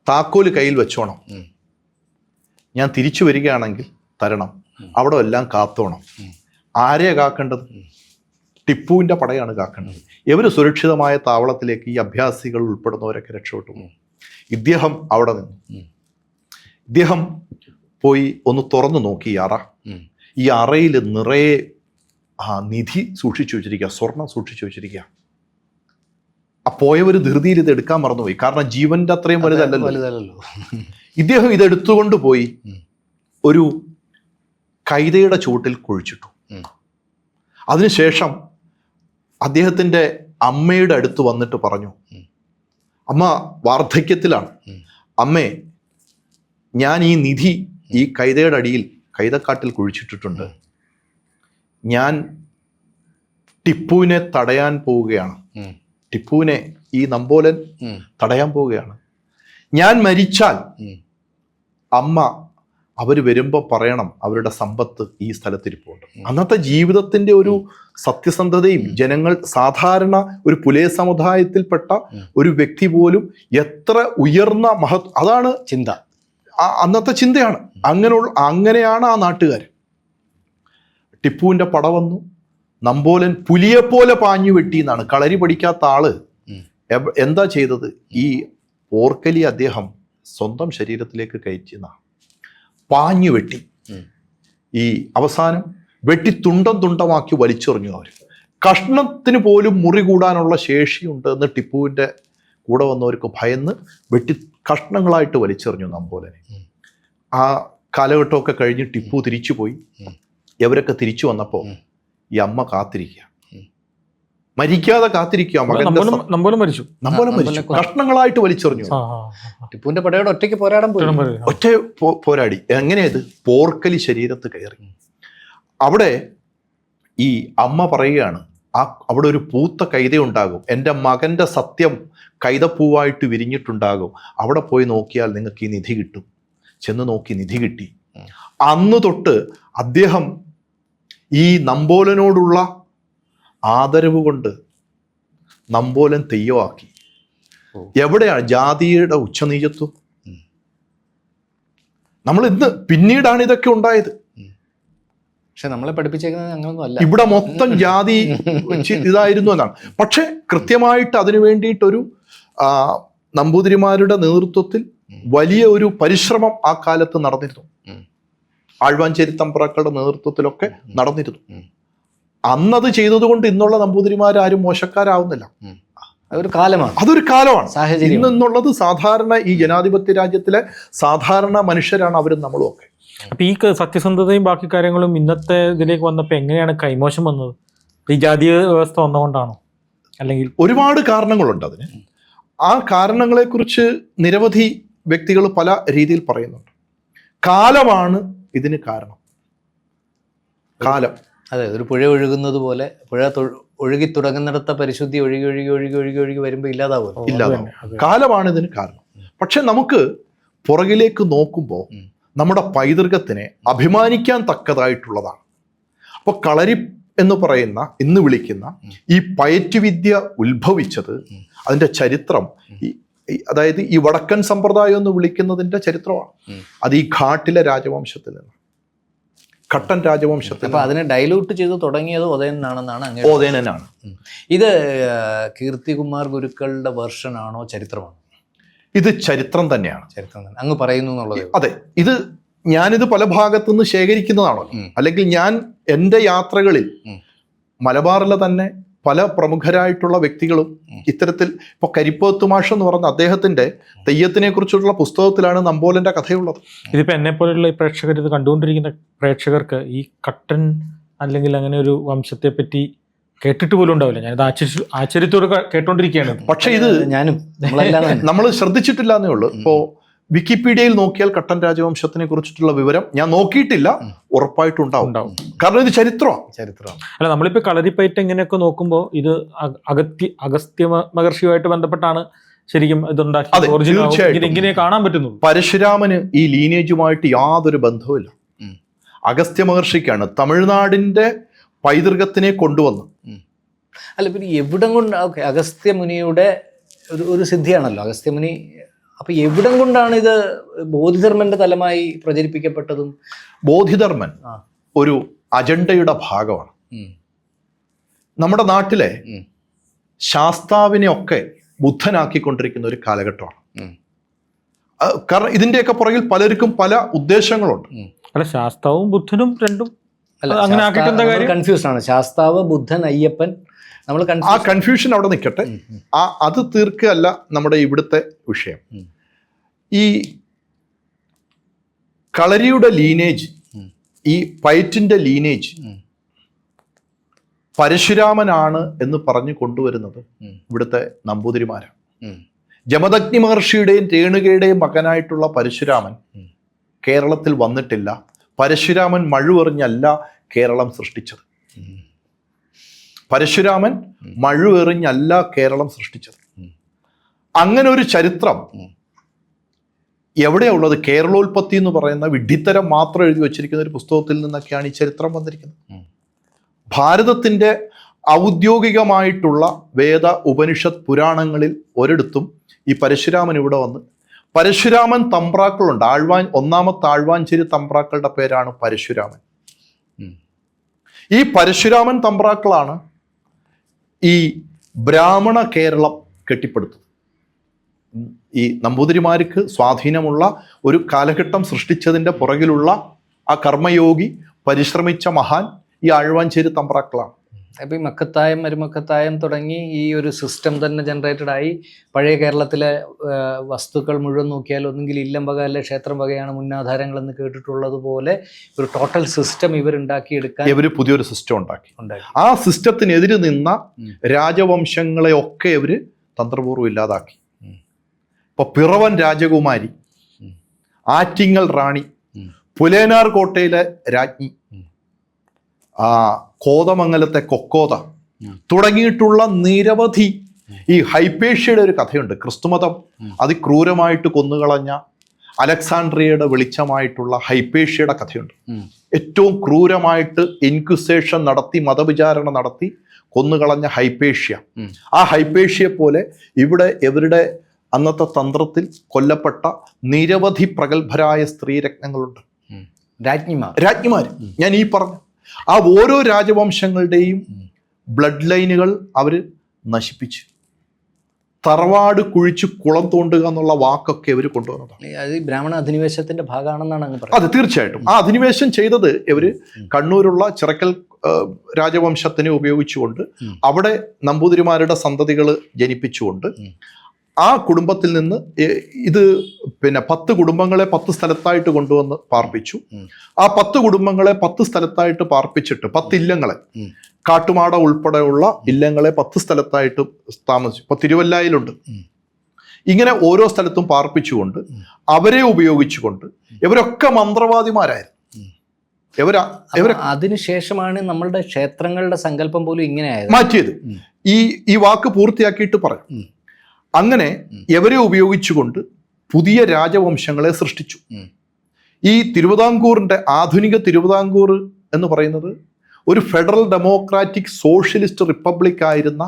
താക്കോല് കയ്യിൽ വെച്ചോണം, ഞാൻ തിരിച്ചു വരികയാണെങ്കിൽ തരണം, അവിടെ എല്ലാം കാത്തോണം. ആരെയാ കാക്കേണ്ടത്? ടിപ്പുവിൻ്റെ പടയാണ് കാക്കേണ്ടത്. ഇവർ സുരക്ഷിതമായ താവളത്തിലേക്ക് ഈ അഭ്യാസികൾ ഉൾപ്പെടുന്നവരൊക്കെ രക്ഷപ്പെട്ടു. ഇദ്ദേഹം അവിടെ നിന്നു. ഇദ്ദേഹം പോയി ഒന്ന് തുറന്നു നോക്കി ഈ അറ. ഈ അറയിൽ നിറയെ നിധി സൂക്ഷിച്ചു വെച്ചിരിക്കുക, സ്വർണം സൂക്ഷിച്ചു വെച്ചിരിക്കുക. പോയവർ ധൃതിയിൽ ഇത് എടുക്കാൻ മറന്നുപോയി, കാരണം ജീവന്റെ അത്രയും വലുതല്ലല്ലോ. ഇദ്ദേഹം ഇതെടുത്തുകൊണ്ട് പോയി ഒരു കൈതയുടെ ചുവട്ടിൽ കുഴിച്ചിട്ടു. അതിനുശേഷം അദ്ദേഹത്തിൻ്റെ അമ്മയുടെ അടുത്ത് വന്നിട്ട് പറഞ്ഞു, അമ്മ വാർദ്ധക്യത്തിലാണ്, അമ്മേ ഞാൻ ഈ നിധി ഈ കൈതയുടെ അടിയിൽ കൈതക്കാട്ടിൽ കുഴിച്ചിട്ടിട്ടുണ്ട്, ഞാൻ ടിപ്പുവിനെ തടയാൻ പോവുകയാണ്, ടിപ്പുവിനെ ഈ നമ്പോലൻ തടയാൻ പോവുകയാണ്, ഞാൻ മരിച്ചാൽ അമ്മ അവർ വരുമ്പോൾ പറയണം അവരുടെ സമ്പത്ത് ഈ സ്ഥലത്തിരിപ്പുണ്ട്. അന്നത്തെ ജീവിതത്തിന്റെ ഒരു സത്യസന്ധതയും ജനങ്ങൾ, സാധാരണ ഒരു പുലയ സമുദായത്തിൽപ്പെട്ട ഒരു വ്യക്തി പോലും എത്ര ഉയർന്ന അതാണ് ചിന്ത, അന്നത്തെ ചിന്തയാണ്. അങ്ങനെയാണ് ആ നാട്ടുകാർ. ടിപ്പുവിന്റെ പട വന്നു, നമ്പോലൻ പുലിയെപ്പോലെ പാഞ്ഞു വെട്ടി എന്നാണ്. കളരി പഠിക്കാത്ത ആള് എന്താ ചെയ്തത്? ഈ ഓർക്കലി അദ്ദേഹം സ്വന്തം ശരീരത്തിലേക്ക് കയറ്റിയെന്ന പാഞ്ഞു വെട്ടി. ഈ അവസാനം വെട്ടി തുണ്ടമാക്കി വലിച്ചെറിഞ്ഞു. അവർ കഷ്ണത്തിന് പോലും മുറി കൂടാനുള്ള ശേഷിയുണ്ട് എന്ന് ടിപ്പുവിൻ്റെ കൂടെ വന്നവർക്ക് ഭയന്ന് വെട്ടി കഷ്ണങ്ങളായിട്ട് വലിച്ചെറിഞ്ഞു നമ്പോലനെ. ആ കാലഘട്ടമൊക്കെ കഴിഞ്ഞ് ടിപ്പു തിരിച്ചുപോയി. ഇവരൊക്കെ തിരിച്ചു വന്നപ്പോൾ ഈ അമ്മ കാത്തിരിക്കുക, മരിക്കാതെ കാത്തിരിക്കുക. നമ്പോലൻ മരിച്ചു, കഷ്ണങ്ങളായിട്ട് വലിച്ചെറിഞ്ഞു. ടിപ്പുവിന്റെ പടയോട് ഒറ്റയ്ക്ക് പോരാടാൻ പോയി. ഒറ്റ പോരാടി. എങ്ങനെയത്? പോർക്കലി ശരീരത്ത് കയറി. അവിടെ ഈ അമ്മ പറയുകയാണ്, അവിടെ ഒരു പൂത്ത കൈത ഉണ്ടാകും, എൻ്റെ മകൻ്റെ സത്യം കൈതപ്പൂവായിട്ട് വിരിഞ്ഞിട്ടുണ്ടാകും, അവിടെ പോയി നോക്കിയാൽ നിങ്ങൾക്ക് ഈ നിധി കിട്ടും. ചെന്ന് നോക്കി, നിധി കിട്ടി. അന്ന് തൊട്ട് അദ്ദേഹം ഈ നമ്പോലനോടുള്ള ആദരവ് കൊണ്ട് നമ്പോലൻ തെയ്യമാക്കി. എവിടെയാണ് ജാതിയുടെ ഉച്ചനീചത്വം? നമ്മൾ ഇന്ന് പിന്നീടാണ് ഇതൊക്കെ ഉണ്ടായത്. പക്ഷെ നമ്മളെ പഠിപ്പിച്ചേക്കുന്നത് അങ്ങനൊന്നും അല്ല. ഇവിടെ മൊത്തം ജാതി ഇതായിരുന്നു എന്നാണ്. പക്ഷെ കൃത്യമായിട്ട് അതിനു വേണ്ടിയിട്ടൊരു നമ്പൂതിരിമാരുടെ നേതൃത്വത്തിൽ വലിയ ഒരു പരിശ്രമം ആ കാലത്ത് നടന്നിരുന്നു. ആഴ്വാഞ്ചേരി തമ്പ്രാക്കളുടെ നേതൃത്വത്തിലൊക്കെ നടന്നിരുന്നു. അന്നത് ചെയ്തതുകൊണ്ട് ഇന്നുള്ള നമ്പൂതിരിമാരും മോശക്കാരാവുന്നില്ല. അതൊരു കാലമാണ്, അതൊരു കാലമാണ്. ഇന്നുള്ളത് സാധാരണ ഈ ജനാധിപത്യ രാജ്യത്തിലെ സാധാരണ മനുഷ്യരാണ് അവരും നമ്മളും ഒക്കെ. അപ്പൊ ഈ സത്യസന്ധതയും ബാക്കി കാര്യങ്ങളും ഇന്നത്തെ ഇതിലേക്ക് വന്നപ്പോൾ എങ്ങനെയാണ് കൈമോശം വന്നത്? ഈ ജാതീയ വ്യവസ്ഥ വന്നുകൊണ്ടാണോ? അല്ലെങ്കിൽ ഒരുപാട് കാരണങ്ങളുണ്ട് അതിന്. ആ കാരണങ്ങളെക്കുറിച്ച് നിരവധി വ്യക്തികൾ പല രീതിയിൽ പറയുന്നുണ്ട്. കാലമാണ് ഇതിന് കാരണം. കാലം, അതെ, ഒരു പുഴ ഒഴുകുന്നത് പോലെ പുഴ ഒഴുകി തുടങ്ങുന്നിടത്ത പരിശുദ്ധി ഒഴുകി ഒഴുകി ഒഴുകി ഒഴുകി ഒഴുകി വരുമ്പോൾ ഇല്ലാതാവും. കാലമാണ് ഇതിന് കാരണം. പക്ഷെ നമുക്ക് പുറകിലേക്ക് നോക്കുമ്പോൾ നമ്മുടെ പൈതൃകത്തിനെ അഭിമാനിക്കാൻ തക്കതായിട്ടുള്ളതാണ്. അപ്പോൾ കളരി എന്ന് പറയുന്ന ഇന്ന് വിളിക്കുന്ന ഈ പയറ്റുവിദ്യ ഉത്ഭവിച്ചത്, അതിൻ്റെ ചരിത്രം, അതായത് ഈ വടക്കൻ സമ്പ്രദായം എന്ന് വിളിക്കുന്നതിൻ്റെ ചരിത്രമാണ്. അത് ഈ ഘാട്ടിലെ രാജവംശത്തിൽ നിന്ന്, ഘട്ടൻ രാജവംശത്തിൽ. അപ്പൊ അതിനെ ഡൈലൂട്ട് ചെയ്ത് തുടങ്ങിയത് ഓതേനാണെന്നാണ്. ഓതേനാണ്. ഇത് കീർത്തികുമാർ ഗുരുക്കളുടെ വെർഷൻ ആണോ ചരിത്രമാണോ? ഇത് ചരിത്രം തന്നെയാണ്. ചരിത്രം തന്നെ അങ്ങ് പറയുന്നു എന്നുള്ളത്. അതെ, ഇത് ഞാനിത് പല ഭാഗത്തുനിന്ന് ശേഖരിക്കുന്നതാണോ, അല്ലെങ്കിൽ ഞാൻ എൻ്റെ യാത്രകളിൽ മലബാറിലെ തന്നെ പല പ്രമുഖരായിട്ടുള്ള വ്യക്തികളും ഇത്തരത്തിൽ ഇപ്പോൾ കരിപ്പോത്ത് മാഷ് എന്ന് പറഞ്ഞ അദ്ദേഹത്തിന്റെ തെയ്യത്തിനെ കുറിച്ചുള്ള പുസ്തകത്തിലാണ് നമ്പോലന്റെ കഥയുള്ളത്. ഇതിപ്പോ എന്നെ പോലെയുള്ള ഈ പ്രേക്ഷകർ, ഇത് കണ്ടുകൊണ്ടിരിക്കുന്ന പ്രേക്ഷകർക്ക് ഈ കട്ടൻ അല്ലെങ്കിൽ അങ്ങനെ ഒരു വംശത്തെ പറ്റി കേട്ടിട്ട് പോലും ഉണ്ടാവില്ല. ഞാനിത് ആശ്ചര്യത്തോടെ കേട്ടോണ്ടിരിക്കുകയാണ്. പക്ഷെ ഇത് ഞാനും നമ്മൾ ശ്രദ്ധിച്ചിട്ടില്ല എന്നേ ഉള്ളൂ. ഇപ്പോ വിക്കിപീഡിയയിൽ നോക്കിയാൽ കട്ടൻ രാജവംശത്തിനെ കുറിച്ചിട്ടുള്ള വിവരം ഞാൻ നോക്കിയിട്ടില്ല, ഉറപ്പായിട്ടും ഉണ്ടാവും. കാരണം ഇത് ചരിത്രമാണ്. അല്ല, നമ്മളിപ്പോ കളരിപ്പയറ്റ് എങ്ങനെയൊക്കെ നോക്കുമ്പോൾ ഇത് അഗസ്ത്യ മഹർഷിയുമായിട്ട് ബന്ധപ്പെട്ടാണ് ശരിക്കും ഇതുണ്ടാക്കി ഇങ്ങനെ കാണാൻ പറ്റുന്നു. പരശുരാമന് ഈ ലീനേജുമായിട്ട് യാതൊരു ബന്ധവുമില്ല. അഗസ്ത്യ മഹർഷിക്കാണ് തമിഴ്നാടിന്റെ പൈതൃകത്തിനെ കൊണ്ടുവന്നു. അല്ല, പിന്നെ എവിടം കൊണ്ട് അഗസ്ത്യ മുനിയുടെ ഒരു സിദ്ധിയാണല്ലോ അഗസ്ത്യമുനി. അപ്പൊ എവിടം കൊണ്ടാണ് ഇത് ബോധിധർമ്മന്റെ തലമായി പ്രചരിപ്പിക്കപ്പെട്ടതും? ബോധിധർമ്മൻ ഒരു അജണ്ടയുടെ ഭാഗമാണ്. നമ്മുടെ നാട്ടിലെ ശാസ്താവിനെ ഒക്കെ ബുദ്ധനാക്കിക്കൊണ്ടിരിക്കുന്ന ഒരു കാലഘട്ടമാണ്. കാരണം ഇതിന്റെയൊക്കെ പുറകിൽ പലർക്കും പല ഉദ്ദേശങ്ങളുണ്ട്. അല്ല, ശാസ്താവും ബുദ്ധനും രണ്ടും കൺഫ്യൂഷൻ ആണ്. ശാസ്താവ്, ബുദ്ധൻ, അയ്യപ്പൻ, നമ്മൾ ആ കൺഫ്യൂഷൻ അവിടെ നിൽക്കട്ടെ. അത് തീർക്കുകയല്ല നമ്മുടെ ഇവിടുത്തെ വിഷയം. ഈ കളരിയുടെ ലീനേജ്, ഈ പയറ്റിന്റെ ലീനേജ് പരശുരാമനാണ് എന്ന് പറഞ്ഞു കൊണ്ടുവരുന്നത് ഇവിടുത്തെ നമ്പൂതിരിമാരാണ്. ജമദഗ്നി മഹർഷിയുടെയും രേണുകയുടെയും മകനായിട്ടുള്ള പരശുരാമൻ കേരളത്തിൽ വന്നിട്ടില്ല. പരശുരാമൻ മഴുവെറിഞ്ഞല്ല കേരളം സൃഷ്ടിച്ചത്. പരശുരാമൻ മഴുവെറിഞ്ഞല്ല കേരളം സൃഷ്ടിച്ചത്. അങ്ങനെ ഒരു ചരിത്രം എവിടെയാ ഉള്ളത്? കേരളോൽപ്പത്തി എന്ന് പറയുന്ന വിഡ്ഢിത്തരം മാത്രം എഴുതി വച്ചിരിക്കുന്ന ഒരു പുസ്തകത്തിൽ നിന്നൊക്കെയാണ് ഈ ചരിത്രം വന്നിരിക്കുന്നത്. ഭാരതത്തിൻ്റെ ഔദ്യോഗികമായിട്ടുള്ള വേദ ഉപനിഷത്ത് പുരാണങ്ങളിൽ ഒരിടത്തും ഈ പരശുരാമൻ ഇവിടെ വന്ന്, പരശുരാമൻ തമ്പ്രാക്കളുണ്ട്. ഒന്നാമത്തെ ആഴ്വാഞ്ചേരി തമ്പ്രാക്കളുടെ പേരാണ് പരശുരാമൻ. ഈ പരശുരാമൻ തമ്പ്രാക്കളാണ് ഈ ബ്രാഹ്മണ കേരളം കെട്ടിപ്പടുത്തത്. ഈ നമ്പൂതിരിമാർക്ക് സ്വാധീനമുള്ള ഒരു കാലഘട്ടം സൃഷ്ടിച്ചതിൻ്റെ പുറകിലുള്ള ആ കർമ്മയോഗി പരിശ്രമിച്ച മഹാൻ ഈ ആഴ്വാഞ്ചേരി തമ്പ്രാക്കളാണ്. അപ്പം ഈ മക്കത്തായം, മരുമക്കത്തായം തുടങ്ങി ഈ ഒരു സിസ്റ്റം തന്നെ ജനറേറ്റഡ് ആയി. പഴയ കേരളത്തിലെ വസ്തുക്കൾ മുഴുവൻ നോക്കിയാൽ ഒന്നുകിൽ ഇല്ലം വക അല്ലെ ക്ഷേത്രം വകയാണ് മുന്നാധാരങ്ങൾ എന്ന് കേട്ടിട്ടുള്ളത് പോലെ ഒരു ടോട്ടൽ സിസ്റ്റം ഇവരുണ്ടാക്കിയെടുക്കാൻ ഇവർ പുതിയൊരു സിസ്റ്റം ഉണ്ടാക്കി. ആ സിസ്റ്റത്തിനെതിരെ നിന്ന രാജവംശങ്ങളെയൊക്കെ ഇവർ തന്ത്രപൂർവ്വം ഇല്ലാതാക്കി. ഇപ്പൊ പിറവൻ രാജകുമാരി, ആറ്റിങ്ങൽ റാണി, പുലേനാർ കോട്ടയിലെ രാജ്ഞി, കോതമംഗലത്തെ കൊക്കോത തുടങ്ങിയിട്ടുള്ള നിരവധി, ഈ ഹൈപ്പേഷ്യയുടെ ഒരു കഥയുണ്ട്. ക്രിസ്തുമതം അതിക്രൂരമായിട്ട് കൊന്നുകളഞ്ഞ അലക്സാണ്ട്രിയയുടെ വെളിച്ചമായിട്ടുള്ള ഹൈപ്പേഷ്യയുടെ കഥയുണ്ട്. ഏറ്റവും ക്രൂരമായിട്ട് ഇൻക്വിസേഷൻ നടത്തി, മതവിചാരണ നടത്തി കൊന്നുകളഞ്ഞ ഹൈപ്പേഷ്യ. ആ ഹൈപ്പേഷ്യയെ പോലെ ഇവിടെ ഇവരുടെ അന്നത്തെ തന്ത്രത്തിൽ കൊല്ലപ്പെട്ട നിരവധി പ്രഗത്ഭരായ സ്ത്രീരത്നങ്ങളുണ്ട്, രാജ്ഞിമാർ. ഞാൻ ഈ പറഞ്ഞു ആ ഓരോ രാജവംശങ്ങളുടെയും ബ്ലഡ് ലൈനുകൾ അവർ നശിപ്പിച്ച്, തറവാട് കുഴിച്ച് കുളം തോണ്ടുക എന്നുള്ള വാക്കൊക്കെ ഇവർ കൊണ്ടുവന്നതാണ്. അത് ബ്രാഹ്മണ അധിനിവേശത്തിന്റെ ഭാഗമാണെന്നാണ് അങ്ങ് പറയുന്നത്. അതെ, തീർച്ചയായിട്ടും. ആ അധിനിവേശം ചെയ്തത് ഇവര് കണ്ണൂരുള്ള ചിറക്കൽ രാജവംശത്തിനെ ഉപയോഗിച്ചുകൊണ്ട് അവിടെ നമ്പൂതിരിമാരുടെ സന്തതികൾ ജനിപ്പിച്ചുകൊണ്ട് ആ കുടുംബത്തിൽ നിന്ന് ഇത് 10 കുടുംബങ്ങളെ 10 സ്ഥലത്തായിട്ട് കൊണ്ടുവന്ന് പാർപ്പിച്ചു. ആ 10 കുടുംബങ്ങളെ 10 സ്ഥലത്തായിട്ട് പാർപ്പിച്ചിട്ട് 10 ഇല്ലങ്ങളെ, കാട്ടുമാട ഉൾപ്പെടെയുള്ള ഇല്ലങ്ങളെ 10 സ്ഥലത്തായിട്ട് താമസിച്ചു. ഇപ്പൊ തിരുവല്ലായിലുണ്ട്. ഇങ്ങനെ ഓരോ സ്ഥലത്തും പാർപ്പിച്ചുകൊണ്ട് അവരെ ഉപയോഗിച്ചുകൊണ്ട് ഇവരൊക്കെ മന്ത്രവാദിമാരായിരുന്നു. അതിനുശേഷമാണ് നമ്മളുടെ ക്ഷേത്രങ്ങളുടെ സങ്കല്പം പോലും ഇങ്ങനെ മാറ്റിയത്. ഈ വാക്ക് പൂർത്തിയാക്കിയിട്ട് പറയാം. അങ്ങനെ എവരെ ഉപയോഗിച്ചുകൊണ്ട് പുതിയ രാജവംശങ്ങളെ സൃഷ്ടിച്ചു. ഈ തിരുവിതാംകൂറിന്റെ ആധുനിക തിരുവിതാംകൂർ എന്ന് പറയുന്നത് ഒരു ഫെഡറൽ ഡെമോക്രാറ്റിക് സോഷ്യലിസ്റ്റ് റിപ്പബ്ലിക് ആയിരുന്ന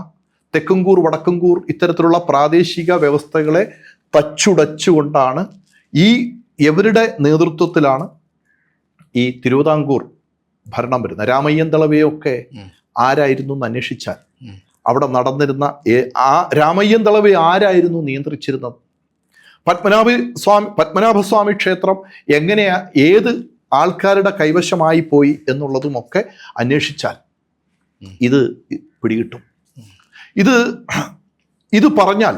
തെക്കുംകൂർ, വടക്കുംകൂർ ഇത്തരത്തിലുള്ള പ്രാദേശിക വ്യവസ്ഥകളെ തച്ചുടച്ചുകൊണ്ടാണ് ഇവരുടെ നേതൃത്വത്തിലാണ് ഈ തിരുവിതാംകൂർ ഭരണം വരുന്നത്. രാമയ്യൻ ദളവയൊക്കെ ആരായിരുന്നു എന്ന് അന്വേഷിച്ചാൽ അവിടെ നടന്നിരുന്ന ആ രാമയ്യൻ ദളവെ ആരായിരുന്നു നിയന്ത്രിച്ചിരുന്നത്, പത്മനാഭസ്വാമി ക്ഷേത്രം എങ്ങനെയാ ഏത് ആൾക്കാരുടെ കൈവശമായി പോയി എന്നുള്ളതുമൊക്കെ അന്വേഷിച്ചാൽ ഇത് പിടികിട്ടും. ഇത് പറഞ്ഞാൽ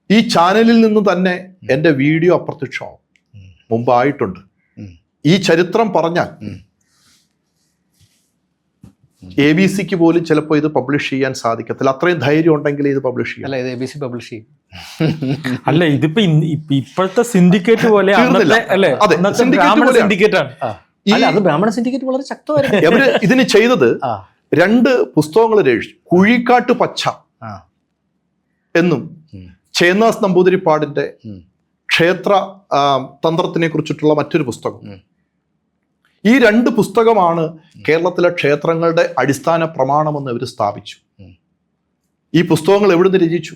ഈ ചാനലിൽ നിന്ന് തന്നെ എൻ്റെ വീഡിയോ അപ്രത്യക്ഷമാവും. മുമ്പായിട്ടുണ്ട്. ഈ ചരിത്രം പറഞ്ഞാൽ ABC പോലും ചിലപ്പോൾ ഇത് പബ്ലിഷ് ചെയ്യാൻ സാധിക്കത്തില്ല. അത്രയും ധൈര്യം ഉണ്ടെങ്കിൽ ഇത് പബ്ലിഷ് ചെയ്യും. അല്ല, ഇത് ABC പബ്ലിഷ് ചെയ്യും. അല്ല, ഇതിപ്പോ ഇപ്പോഴത്തെ സിൻഡിക്കേറ്റ് പോലെ സിൻഡിക്കേറ്റ് ആണ്. അല്ല, അത് ബ്രാഹ്മണ സിൻഡിക്കേറ്റ് വളരെ ശക്തമായിരുന്നു. അവര് ഇതിന് ചെയ്തത് 2 പുസ്തകങ്ങൾ രചിച്ചു. കുഴിക്കാട്ട് പച്ച എന്നും ചേന്നാസ് നമ്പൂതിരിപ്പാടിന്റെ ക്ഷേത്ര തന്ത്രത്തിനെ കുറിച്ചിട്ടുള്ള മറ്റൊരു പുസ്തകം. ഈ 2 പുസ്തകമാണ് കേരളത്തിലെ ക്ഷേത്രങ്ങളുടെ അടിസ്ഥാന പ്രമാണമെന്ന് ഇവർ സ്ഥാപിച്ചു. ഈ പുസ്തകങ്ങൾ എവിടുന്ന് രചിച്ചു?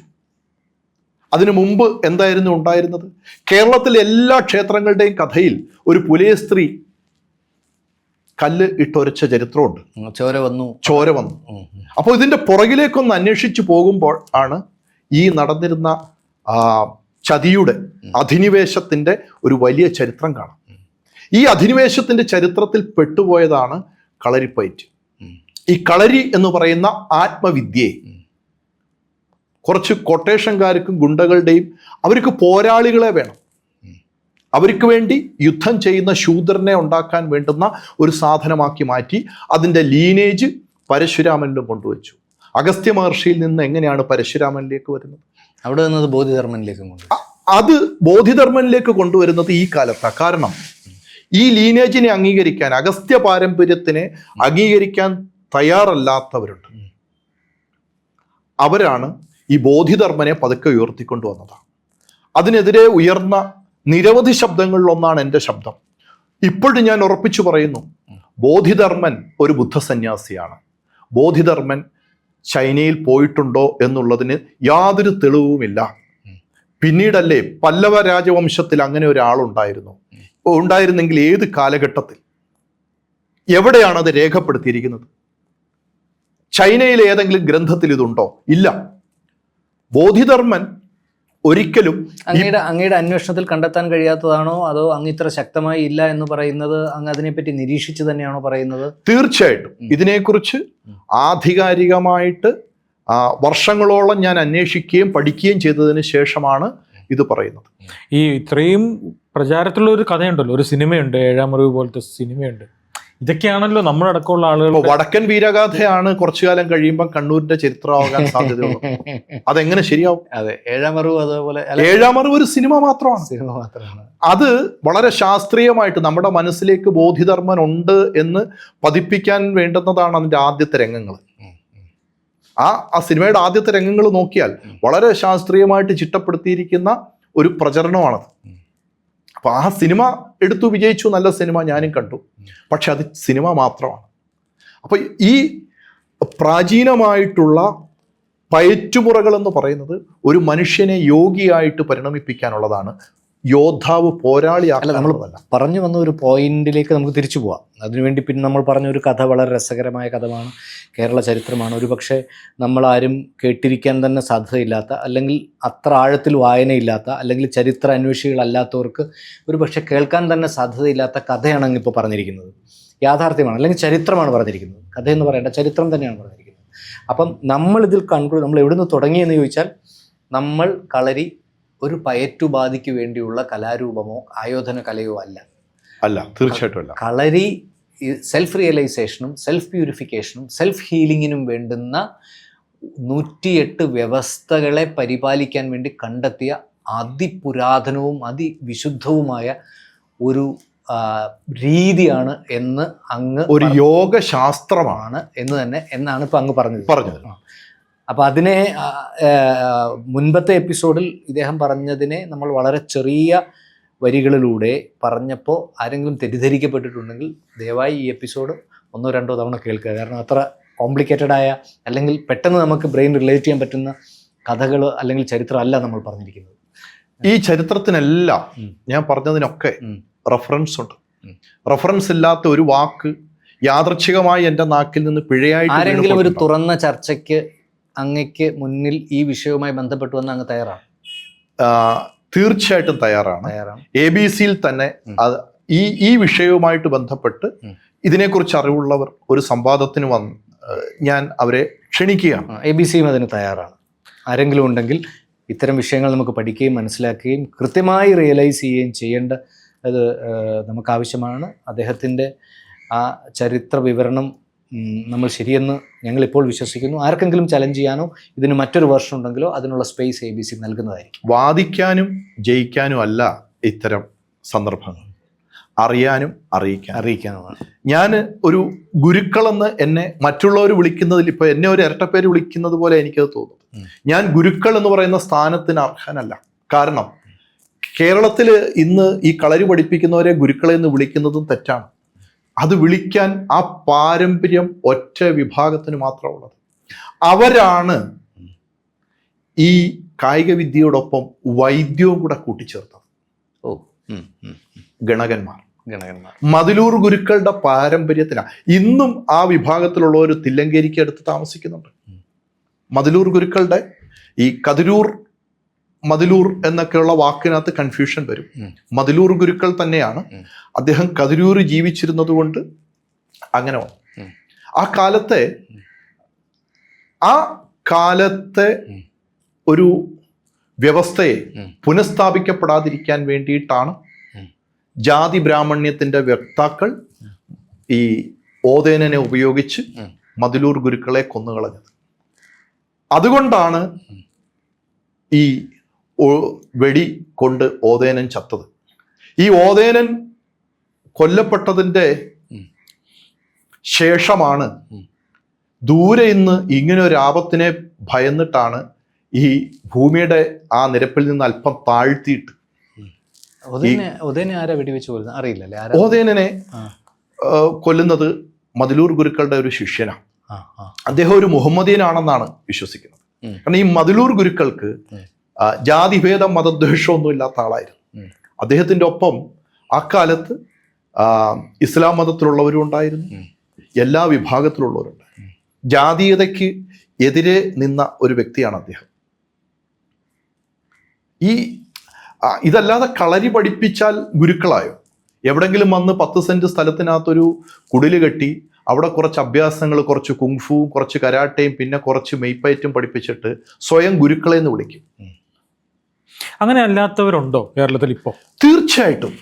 അതിനു മുമ്പ് എന്തായിരുന്നു ഉണ്ടായിരുന്നത്? കേരളത്തിലെ എല്ലാ ക്ഷേത്രങ്ങളുടെയും കഥയിൽ ഒരു പുലയ സ്ത്രീ കല്ല് ഇട്ടൊരച്ച ചരിത്രമുണ്ട്. ചോര വന്നു. അപ്പോൾ ഇതിന്റെ പുറകിലേക്കൊന്ന് അന്വേഷിച്ചു പോകുമ്പോൾ ആണ് ഈ നടന്നിരുന്ന ചതിയുടെ അധിനിവേശത്തിന്റെ ഒരു വലിയ ചരിത്രം കാണാം. ഈ അധിനിവേശത്തിന്റെ ചരിത്രത്തിൽ പെട്ടുപോയതാണ് കളരിപ്പയറ്റ്. ഈ കളരി എന്ന് പറയുന്ന ആത്മവിദ്യയെ കുറച്ച് കൊട്ടേഷൻകാർക്കും ഗുണ്ടകളുടെയും അവർക്ക് പോരാളികളെ വേണം. അവർക്ക് വേണ്ടി യുദ്ധം ചെയ്യുന്ന ശൂദ്രനെ ഉണ്ടാക്കാൻ വേണ്ടുന്ന ഒരു സാധനമാക്കി മാറ്റി അതിൻ്റെ ലീനേജ് പരശുരാമനിലും കൊണ്ടുവച്ചു. അഗസ്ത്യ മഹർഷിയിൽ നിന്ന് എങ്ങനെയാണ് പരശുരാമനിലേക്ക് വരുന്നത്? അവിടെ നിന്നത് ബോധിധർമ്മനിലേക്ക് അത് ബോധിധർമ്മനിലേക്ക് കൊണ്ടുവരുന്നത് ഈ കാലത്താണ്. കാരണം ഈ ലീനേജിനെ അംഗീകരിക്കാൻ, അഗസ്ത്യ പാരമ്പര്യത്തിനെ അംഗീകരിക്കാൻ തയ്യാറല്ലാത്തവരുണ്ട്. അവരാണ് ഈ ബോധിധർമ്മനെ പതുക്കെ ഉയർത്തിക്കൊണ്ടുവന്നത്. അതിനെതിരെ ഉയർന്ന നിരവധി ശബ്ദങ്ങളിലൊന്നാണ് എൻ്റെ ശബ്ദം. ഇപ്പോഴും ഞാൻ ഉറപ്പിച്ചു പറയുന്നു, ബോധിധർമ്മൻ ഒരു ബുദ്ധസന്യാസിയാണ്. ബോധിധർമ്മൻ ചൈനയിൽ പോയിട്ടുണ്ടോ എന്നുള്ളതിന് യാതൊരു തെളിവുമില്ല. പിന്നീടല്ലേ പല്ലവ രാജവംശത്തിൽ അങ്ങനെ ഒരാളുണ്ടായിരുന്നു. ഉണ്ടായിരുന്നെങ്കിൽ ഏത് കാലഘട്ടത്തിൽ, എവിടെയാണ് അത് രേഖപ്പെടുത്തിയിരിക്കുന്നത്? ചൈനയിലെ ഏതെങ്കിലും ഗ്രന്ഥത്തിൽ ഇതുണ്ടോ? ഇല്ല. ബോധിധർമ്മൻ ഒരിക്കലും അങ്ങയുടെ അന്വേഷണത്തിൽ കണ്ടെത്താൻ കഴിയാത്തതാണോ, അതോ അങ്ങ് ഇത്ര ശക്തമായി ഇല്ല എന്ന് പറയുന്നത് അങ്ങ് അതിനെപ്പറ്റി നിരീക്ഷിച്ച് തന്നെയാണോ പറയുന്നത്? തീർച്ചയായിട്ടും ഇതിനെക്കുറിച്ച് ആധികാരികമായിട്ട് വർഷങ്ങളോളം ഞാൻ അന്വേഷിക്കുകയും പഠിക്കുകയും ചെയ്തതിന് ശേഷമാണ് ഇത് പറയുന്നത്. ഈ ഇത്രയും പ്രചാരത്തിലുള്ള ഒരു കഥയുണ്ടല്ലോ, ഒരു സിനിമയുണ്ട്, ഏഴാം അറിവ് പോലത്തെ സിനിമയുണ്ട്. ഇതൊക്കെയാണല്ലോ നമ്മളടക്കമുള്ള ആളുകൾ. വടക്കൻ വീരഗാഥയാണ് കുറച്ചു കാലം കഴിയുമ്പോൾ കണ്ണൂരിന്റെ ചരിത്രമാകാൻ സാധ്യതയുള്ളൂ. അതെങ്ങനെ ശരിയാവും? അതെ, ഏഴാം അറിവ് അതേപോലെ. ഏഴാം അറിവ് ഒരു സിനിമ മാത്രമാണ്. അത് വളരെ ശാസ്ത്രീയമായിട്ട് നമ്മുടെ മനസ്സിലേക്ക് ബോധിധർമ്മൻ ഉണ്ട് എന്ന് പതിപ്പിക്കാൻ വേണ്ടുന്നതാണ് അതിന്റെ ആദ്യത്തെ രംഗങ്ങൾ. ആ സിനിമയുടെ ആദ്യത്തെ രംഗങ്ങൾ നോക്കിയാൽ വളരെ ശാസ്ത്രീയമായിട്ട് ചിട്ടപ്പെടുത്തിയിരിക്കുന്ന ഒരു പ്രചരണമാണത്. അപ്പൊ ആ സിനിമ എടുത്തു വിജയിച്ചു, നല്ല സിനിമ, ഞാനും കണ്ടു. പക്ഷെ അത് സിനിമ മാത്രമാണ്. അപ്പൊ ഈ പ്രാചീനമായിട്ടുള്ള പയറ്റുമുറകൾ എന്ന് പറയുന്നത് ഒരു മനുഷ്യനെ യോഗിയായിട്ട് പരിണമിപ്പിക്കാനുള്ളതാണ്. യോദ്ധാവ് പോരാളിയാക്കാനുള്ളതല്ല. പറഞ്ഞു വന്ന ഒരു പോയിന്റിലേക്ക് നമുക്ക് തിരിച്ചു പോവാം. അതിനുവേണ്ടി പിന്നെ നമ്മൾ പറഞ്ഞ ഒരു കഥ വളരെ രസകരമായ കഥമാണ്, കേരള ചരിത്രമാണ്. ഒരു പക്ഷേ നമ്മളാരും കേട്ടിരിക്കാൻ തന്നെ സാധ്യതയില്ലാത്ത, അല്ലെങ്കിൽ അത്ര ആഴത്തിൽ വായനയില്ലാത്ത, അല്ലെങ്കിൽ ചരിത്ര അന്വേഷികളല്ലാത്തവർക്ക് ഒരു പക്ഷേ കേൾക്കാൻ തന്നെ സാധ്യതയില്ലാത്ത കഥയാണ് അങ്ങിപ്പോൾ പറഞ്ഞിരിക്കുന്നത്. യാഥാർത്ഥ്യമാണ്, അല്ലെങ്കിൽ ചരിത്രമാണ് പറഞ്ഞിരിക്കുന്നത്. കഥയെന്ന് പറയേണ്ട ചരിത്രം തന്നെയാണ് പറഞ്ഞിരിക്കുന്നത്. അപ്പം നമ്മളിതിൽ നമ്മൾ എവിടുന്ന് തുടങ്ങിയെന്ന് ചോദിച്ചാൽ, നമ്മൾ കളരി ഒരു പയറ്റുബാധിക്ക് വേണ്ടിയുള്ള കലാരൂപമോ ആയോധന കലയോ അല്ല. തീർച്ചയായിട്ടും അല്ല. കളരി സെൽഫ് റിയലൈസേഷനും സെൽഫ് പ്യൂരിഫിക്കേഷനും സെൽഫ് ഹീലിങ്ങിനും വേണ്ടുന്ന 108 വ്യവസ്ഥകളെ പരിപാലിക്കാൻ വേണ്ടി കണ്ടെത്തിയ അതിപുരാതനവും അതിവിശുദ്ധവുമായ ഒരു രീതിയാണ് എന്ന് അങ്ങ് ഒരു യോഗശാസ്ത്രമാണ് എന്നാണ് ഇപ്പൊ അങ്ങ് പറഞ്ഞത്. അപ്പോൾ അതിനെ മുൻപത്തെ എപ്പിസോഡിൽ ഇദ്ദേഹം പറഞ്ഞതിനെ നമ്മൾ വളരെ ചെറിയ വരികളിലൂടെ പറഞ്ഞപ്പോൾ ആരെങ്കിലും തെറ്റിദ്ധരിക്കപ്പെട്ടിട്ടുണ്ടെങ്കിൽ ദയവായി ഈ എപ്പിസോഡ് 1-2 തവണ കേൾക്കുക. കാരണം അത്ര കോംപ്ലിക്കേറ്റഡായ, അല്ലെങ്കിൽ പെട്ടെന്ന് നമുക്ക് ബ്രെയിൻ റിലേറ്റ് ചെയ്യാൻ പറ്റുന്ന കഥകൾ അല്ലെങ്കിൽ ചരിത്രം അല്ല നമ്മൾ പറഞ്ഞിരിക്കുന്നത്. ഈ ചരിത്രത്തിനെല്ലാം ഞാൻ പറഞ്ഞതിനൊക്കെ റെഫറൻസ് ഉണ്ട്. റെഫറൻസ് ഇല്ലാത്ത ഒരു വാക്ക് യാദൃച്ഛികമായി എൻ്റെ നാക്കിൽ നിന്ന് പിഴയായിട്ട് ആരെങ്കിലും ഒരു തുറന്ന ചർച്ചയ്ക്ക് അങ്ങയ്ക്ക് മുന്നിൽ ഈ വിഷയവുമായി ബന്ധപ്പെട്ട് വന്ന് അങ്ങ് തയ്യാറാണ്? തീർച്ചയായിട്ടും തയ്യാറാണ്. ABC-യിൽ തന്നെ ഈ വിഷയവുമായിട്ട് ബന്ധപ്പെട്ട് ഇതിനെക്കുറിച്ച് അറിവുള്ളവർ ഒരു സംവാദത്തിന് ഞാൻ അവരെ ക്ഷണിക്കുകയാണ്. ABCയും അതിന് തയ്യാറാണ്. ആരെങ്കിലും ഉണ്ടെങ്കിൽ ഇത്തരം വിഷയങ്ങൾ നമുക്ക് പഠിക്കുകയും മനസ്സിലാക്കുകയും കൃത്യമായി റിയലൈസ് ചെയ്യുകയും ചെയ്യേണ്ട അത് നമുക്ക് ആവശ്യമാണ്. അദ്ദേഹത്തിൻ്റെ ആ ചരിത്ര വിവരണം നമ്മൾ ശരിയെന്ന് ഞങ്ങളിപ്പോൾ വിശ്വസിക്കുന്നു. ആർക്കെങ്കിലും ചലഞ്ച് ചെയ്യാനോ ഇതിന് മറ്റൊരു വേർഷൻ ഉണ്ടെങ്കിലോ അതിനുള്ള സ്പേസ് ABC നൽകുന്നതായിരിക്കും. വാദിക്കാനും ജയിക്കാനും അല്ല ഇത്തരം സന്ദർഭങ്ങൾ, അറിയാനും അറിയിക്കാനുമാണ്. ഞാൻ ഒരു ഗുരുക്കളെന്ന് എന്നെ മറ്റുള്ളവർ വിളിക്കുന്നതിൽ ഇപ്പോൾ എന്നെ ഒരു ഇരട്ടപ്പേര് വിളിക്കുന്നത് പോലെ എനിക്കത് തോന്നുന്നു. ഞാൻ ഗുരുക്കൾ എന്ന് പറയുന്ന സ്ഥാനത്തിന് അർഹനല്ല. കാരണം കേരളത്തിൽ ഇന്ന് ഈ കളരി പഠിപ്പിക്കുന്നവരെ ഗുരുക്കളെ എന്ന് വിളിക്കുന്നതും തെറ്റാണ്. അത് വിളിക്കാൻ ആ പാരമ്പര്യം ഒറ്റ വിഭാഗത്തിന് മാത്രമുള്ളത്. അവരാണ് ഈ കായിക വിദ്യയോടൊപ്പം വൈദ്യവും കൂടെ കൂട്ടിച്ചേർത്തത്. ഗണകന്മാർ മതിലൂർ ഗുരുക്കളുടെ പാരമ്പര്യത്തിലാണ്. ഇന്നും ആ വിഭാഗത്തിലുള്ളവർ തില്ലങ്കേരിക്ക് അടുത്ത് താമസിക്കുന്നുണ്ട്. മതിലൂർ ഗുരുക്കളുടെ ഈ കതിരൂർ മതിലൂർ എന്നൊക്കെയുള്ള വാക്കിനകത്ത് കൺഫ്യൂഷൻ വരും. മതിലൂർ ഗുരുക്കൾ തന്നെയാണ്. അദ്ദേഹം കതിരൂർ ജീവിച്ചിരുന്നത് കൊണ്ട് അങ്ങനെ വന്നു. ആ കാലത്തെ ഒരു വ്യവസ്ഥയെ പുനഃസ്ഥാപിക്കപ്പെടാതിരിക്കാൻ വേണ്ടിയിട്ടാണ് ജാതി ബ്രാഹ്മണ്യത്തിന്റെ വക്താക്കൾ ഈ ഓതേനനെ ഉപയോഗിച്ച് മതിലൂർ ഗുരുക്കളെ കൊന്നുകളഞ്ഞത്. അതുകൊണ്ടാണ് ഈ വെടി കൊണ്ട് ഓതേനൻ ചത്തത്. ഈ ഓതേനൻ കൊല്ലപ്പെട്ടതിൻ്റെ ശേഷമാണ് ദൂരെ ഇന്ന് ഇങ്ങനെ ഒരു ആപത്തിനെ ഭയന്നിട്ടാണ് ഈ ഭൂമിയുടെ ആ നിരപ്പിൽ നിന്ന് അല്പം താഴ്ത്തിയിട്ട് ഓതേനനെ കൊല്ലുന്നത് മതിലൂർ ഗുരുക്കളുടെ ഒരു ശിഷ്യനാണ്. അദ്ദേഹം ഒരു മുഹമ്മദീനാണെന്നാണ് വിശ്വസിക്കുന്നത്. കാരണം ഈ മതിലൂർ ഗുരുക്കൾക്ക് ജാതിഭേദം മതദ്വേഷമൊന്നും ഇല്ലാത്ത ആളായിരുന്നു. അദ്ദേഹത്തിൻ്റെ ഒപ്പം അക്കാലത്ത് ഇസ്ലാം മതത്തിലുള്ളവരും ഉണ്ടായിരുന്നു, എല്ലാ വിഭാഗത്തിലുള്ളവരുണ്ടായിരുന്നു. ജാതീയതയ്ക്ക് എതിരെ നിന്ന ഒരു വ്യക്തിയാണ് അദ്ദേഹം. ഇതല്ലാതെ കളരി പഠിപ്പിച്ചാൽ ഗുരുക്കളായോ? എവിടെങ്കിലും വന്ന് 10 സെന്റ് സ്ഥലത്തിനകത്തൊരു കുടില് കെട്ടി അവിടെ കുറച്ച് അഭ്യാസങ്ങൾ, കുറച്ച് കുങ്ഫുവും കുറച്ച് കരാട്ടയും പിന്നെ കുറച്ച് മെയ്പ്പയറ്റും പഠിപ്പിച്ചിട്ട് സ്വയം ഗുരുക്കളെ എന്ന് വിളിക്കും. അങ്ങനെ അല്ലാത്തവരുണ്ടോ കേരളത്തിൽ ഇപ്പോൾ? തീർച്ചയായിട്ടും